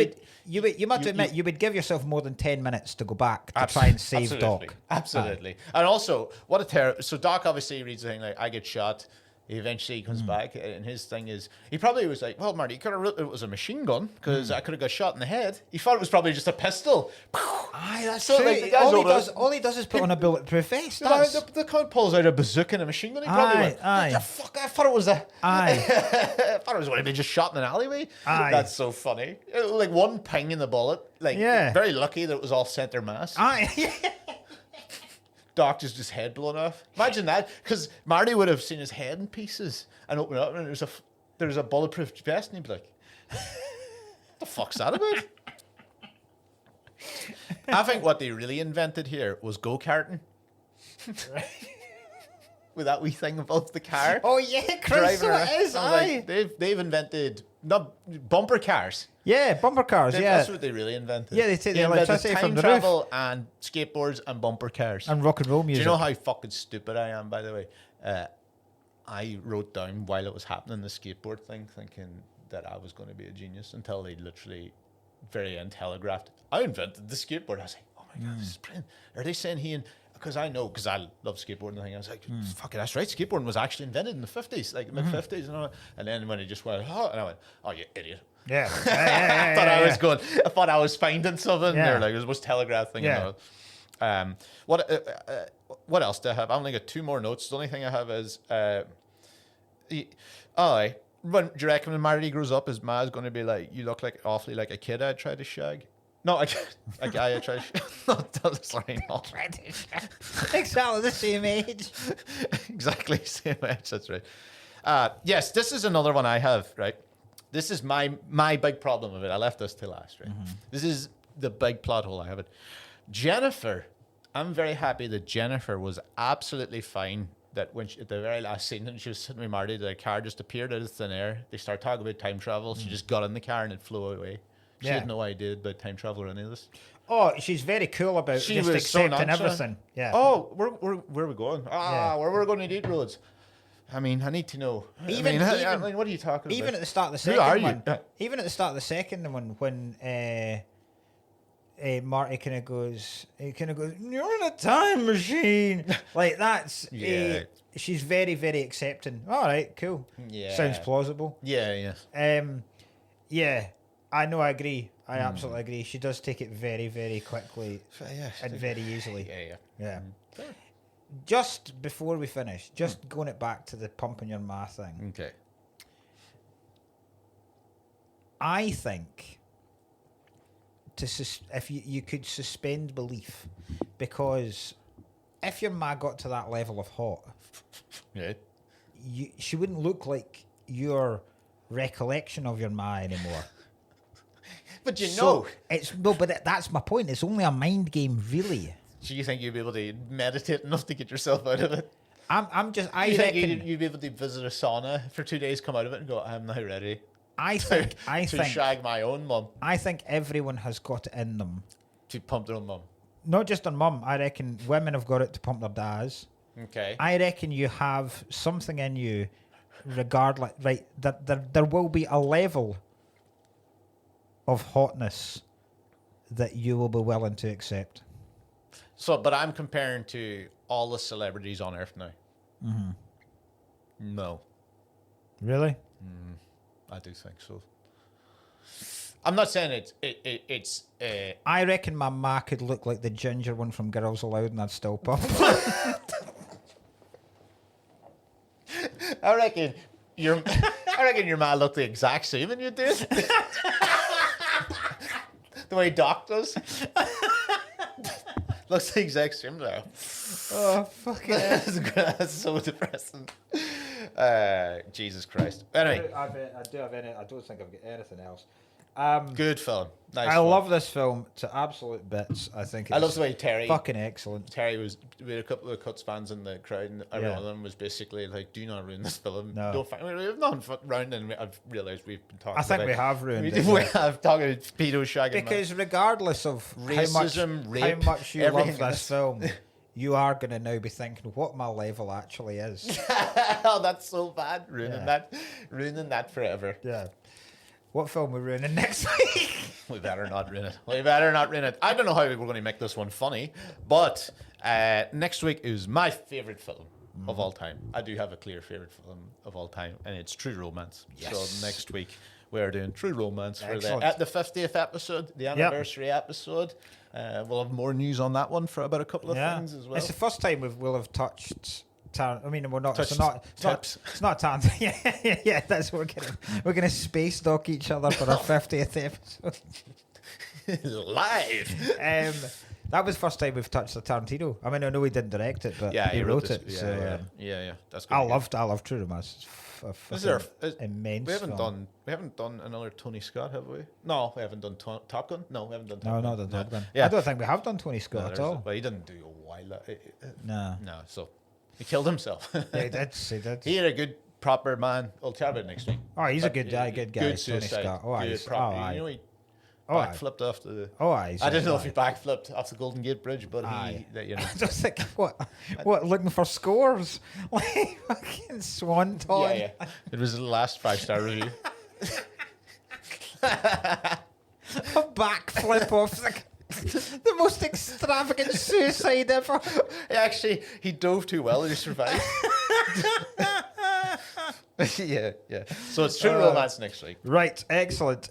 must admit you would give yourself more than 10 minutes to go back to try and save Doc. Absolutely. And also, what a terror. So Doc obviously reads the thing like, I get shot. He eventually comes back, and his thing is, he probably was like, well, Marty, you could have written it was a machine gun, because I could have got shot in the head. He thought it was probably just a pistol. Aye, that's So, true. like, the guy's All he does is put on a bulletproof vest. The cunt pulls out a bazooka and a machine gun. He probably went, Aye. "What the fuck? I thought it was a... Aye. I thought it was going to be just shot in an alleyway." Aye. That's so funny. Like one ping in the bullet. Like, very lucky that it was all center mass. Aye. Doctor's just head blown off. Imagine that, because Marty would have seen his head in pieces and open it up, and there's a bulletproof vest, and he'd be like, "What the fuck's that about?" I think what they really invented here was go-karting. With that wee thing above the car. Oh yeah, Chris, so it is. Aye. Like, they've invented bumper cars. Yeah, bumper cars. That's what they really invented. Yeah, they take the invented electricity from time the travel and skateboards and bumper cars. and rock and roll Do music. you know how fucking stupid I am, by the way? I wrote down while it was happening the skateboard thing, thinking that I was going to be a genius, until they literally very end telegraphed, I invented the skateboard. I was like, oh my God, this is brilliant. Are they saying because I love skateboarding and thing. I was like, fucking, that's right. Skateboarding was actually invented in the 50s, like mid-50s. And then when he just went, oh, and I went, oh, you idiot. Yeah. I thought I was finding something. Yeah. They're like, it was telegraph thing. Yeah. What else do I have? I only got 2 more notes. The only thing I have is, when do you reckon when Marty grows up, his ma's going to be like, you look like awfully like a kid I'd try to shag? No, a guy I try to shag. Sorry, no. Exactly the same age. Exactly same age, that's right. Yes, this is another one I have, right? This is my big problem of it. I left this till last, right? This is the big plot hole I have it. Jennifer, I'm very happy that Jennifer was absolutely fine. That when at the very last scene, and she was sitting with Marty, the car just appeared out of thin air. They start talking about time travel. She just got in the car and it flew away. She had no idea about time travel or any of this. Oh, she's very cool about She just was so accepting nonchalant. everything. Yeah. Oh, where are we going? Where we're going to need roads. I mean, I need to know. Even- I mean, what are you talking about? Even at the start of the Who second are you? one. Even at the start of the second one, when Marty kind of goes, "You're in a time machine." Like that's Yeah. she's very, very accepting. All right, cool. Yeah. Sounds plausible. Yeah. Yeah, I know. I agree. I absolutely agree. She does take it very, very quickly and very easily. Yeah. Yeah. Just before we finish, just going it back to the pumping your ma thing. Okay. I think if you could suspend belief, because if your ma got to that level of hot, Yeah. she wouldn't look like your recollection of your ma anymore. But but that's my point. It's only a mind game, really. Do you think you'd be able to meditate enough to get yourself out of it? I You think reckon. you'd be able to visit a sauna for 2 days, come out of it, and go, I'm now ready I think. to shag my own mum, I think everyone has got it in them. to pump their own mum. Not just on mum. I reckon women have got it to pump their dads. Okay. I reckon you have something in you, regardless. Right, there will be a level of hotness that you will be willing to accept. So, but I'm comparing to all the celebrities on Earth now. No, Really? I do think so. I'm not saying it's. I reckon my ma could look like the ginger one from Girls Aloud, and I'd still pump. I reckon your ma looked the exact same, and you did. The way Doc does. Looks the exact same though. Oh fuck it! That's so depressing. Jesus Christ. Anyway, I do have any. I don't think I've got anything else. good film. Nice. I film. love this film to absolute bits. I think it's I love the way Terry. fucking excellent. Terry was. We had a couple of Cuts fans in the crowd, and every one of them was basically like, "Do not ruin this film." No. Don't. We have nothing round, and I've realised we've been talking. I think about we have ruined it. it. We have talking about pedo shagging. Because regardless of Racism, how rape, much you everything love in this this. film, you are going to now be thinking what my level actually is. Oh, that's so bad. Ruining that forever. Yeah. What film we ruining next week? We better not ruin it. I don't know how we're going to make this one funny, but next week is my favorite film. of all time. I do have a clear favorite film of all time, and it's True Romance. Yes. So next week we are doing True Romance for Excellent. at the 50th episode, the anniversary episode. We'll have more news on that one for about a couple of things as well. It's the first time we'll have touched. I mean, we're not. Touched It's not. tips. It's not Tarantino. Yeah. That's what we're gonna space dock each other for our 50th episode. Live. That was the first time we've touched a Tarantino. I mean, I know he didn't direct it, but he wrote it. Yeah, So yeah. That's good. I love True Romance. It's immense. We haven't film. done another Tony Scott, have we? No, we haven't done Top Gun. No, we haven't done. No, not done Top Gun. Yeah. I don't think we have done Tony Scott at all. But he didn't do a while. No. So he killed himself. He did. He had a good proper man. We'll chat about it next week. Oh, he's a But, good guy. Good guy. Good Tony suicide. Scott. Oh, Good he's proper. aye. You know, he Oh, aye. backflipped off the. Oh, aye. I didn't know if he backflipped off the Golden Gate Bridge, but Aye. you know. Just like what? Looking for scores? Like fucking swan ton. Yeah. It was the last 5-star review. A backflip off the most extravagant suicide ever. He dove too well and he survived. yeah. So it's True Romance next week. Right, excellent.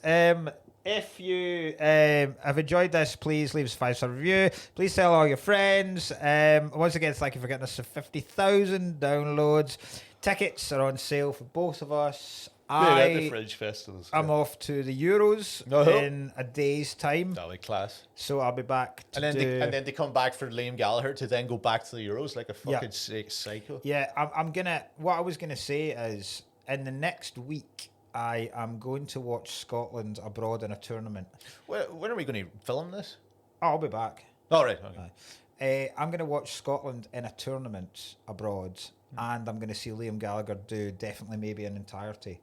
If you have enjoyed this, please leave us a 5-star review. Please tell all your friends. Once again, thank you for getting us to 50,000 downloads. Tickets are on sale for both of us. At the Fringe Festivals. I'm off to the Euros in a day's time. That'll be class. So I'll be back to and then they come back for Liam Gallagher to then go back to the Euros like a fucking psycho. Yeah, what I was gonna say is in the next week I am going to watch Scotland abroad in a tournament. When are we going to film this? Oh, I'll be back. All right. Okay. I'm going to watch Scotland in a tournament abroad, and I'm going to see Liam Gallagher do definitely maybe an entirety.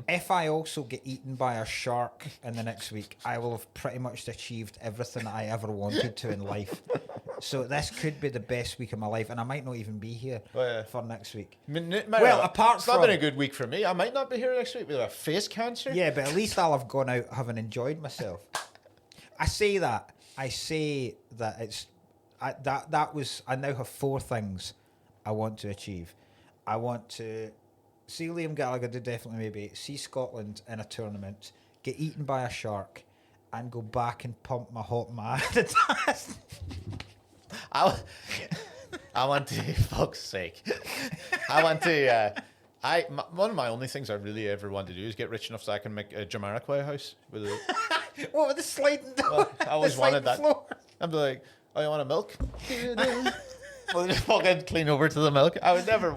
If I also get eaten by a shark in the next week, I will have pretty much achieved everything I ever wanted to in life. So this could be the best week of my life, and I might not even be here for next week. Apart from... It's not been a good week for me. I might not be here next week with a face cancer. Yeah, but at least I'll have gone out having enjoyed myself. I say that it's... I now have 4 things I want to achieve. I want to... see Liam Gallagher do definitely maybe, see Scotland in a tournament, get eaten by a shark, and go back and pump my hot mad. I want to, fuck's sake. I want to, one of my only things I really ever want to do is get rich enough so I can make a Jamiroquai house with a... What, with the sliding door? Well, I always wanted that. Floor. I'd be like, oh, you want a milk? Well, just fucking clean over to the milk. I would never,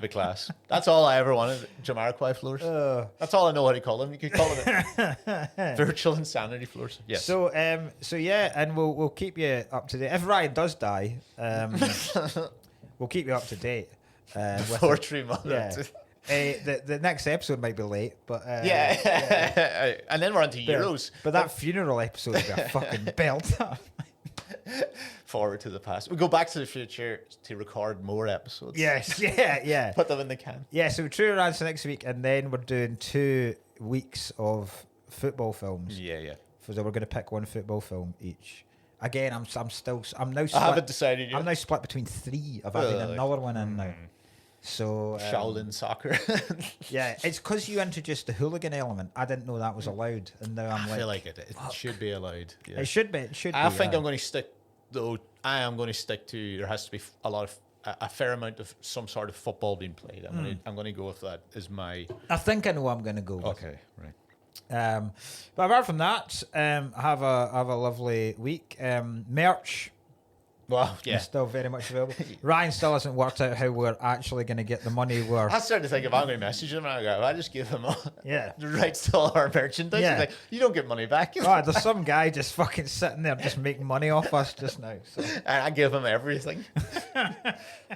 Be class. That's all I ever wanted. Jamiroquai floors. That's all I know how to call them. You could call them virtual insanity floors. Yes. So yeah, and we'll keep you up to date. If Ryan does die, we'll keep you up to date. Before 3 months. Yeah. The next episode might be late, but and then we're on to Euros. But that funeral episode will be a fucking belt. Forward to the past. We go back to the future to record more episodes. Yes, yeah. Put them in the can. Yeah, so True Romance next week, and then we're doing 2 weeks of football films. Yeah. So we're going to pick 1 football film each. Again, I'm now split. I haven't decided yet. I'm now split between 3. I've added another one in now. So Shaolin soccer. Yeah, it's because you introduced the hooligan element. I didn't know that was allowed, and now I feel like it should be allowed. Yeah. It should be. It should. I think I'm going to stick. Though I am going to stick to. There has to be a fair amount of some sort of football being played. I'm going to go with that as my. I think I know what I'm going to go with. Okay, right. But apart from that, have a lovely week. Merch. Well, yeah. Still very much available. Ryan still hasn't worked out how we're actually going to get the money we're... I started to think if I'm going to message them, I just give them the rights to all our merchandise. Yeah. Like, you don't get money back. Oh, there's some guy just fucking sitting there just making money off us just now. So. And I give him everything.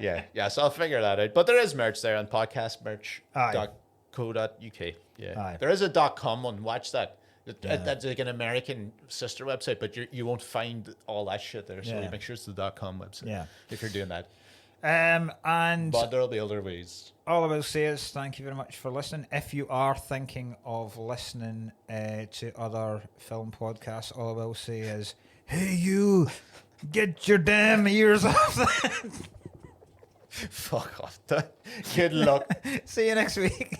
Yeah, so I'll figure that out. But there is merch there on podcastmerch.co.uk. Yeah. Aye. There is a .com one. Watch that. That's like an American sister website, but you won't find all that shit there. So you make sure it's the .com website if you're doing that. But there'll be other ways. All I will say is thank you very much for listening. If you are thinking of listening to other film podcasts, all I will say is, hey you, Get your damn ears off that. Fuck off. Good luck. See you next week.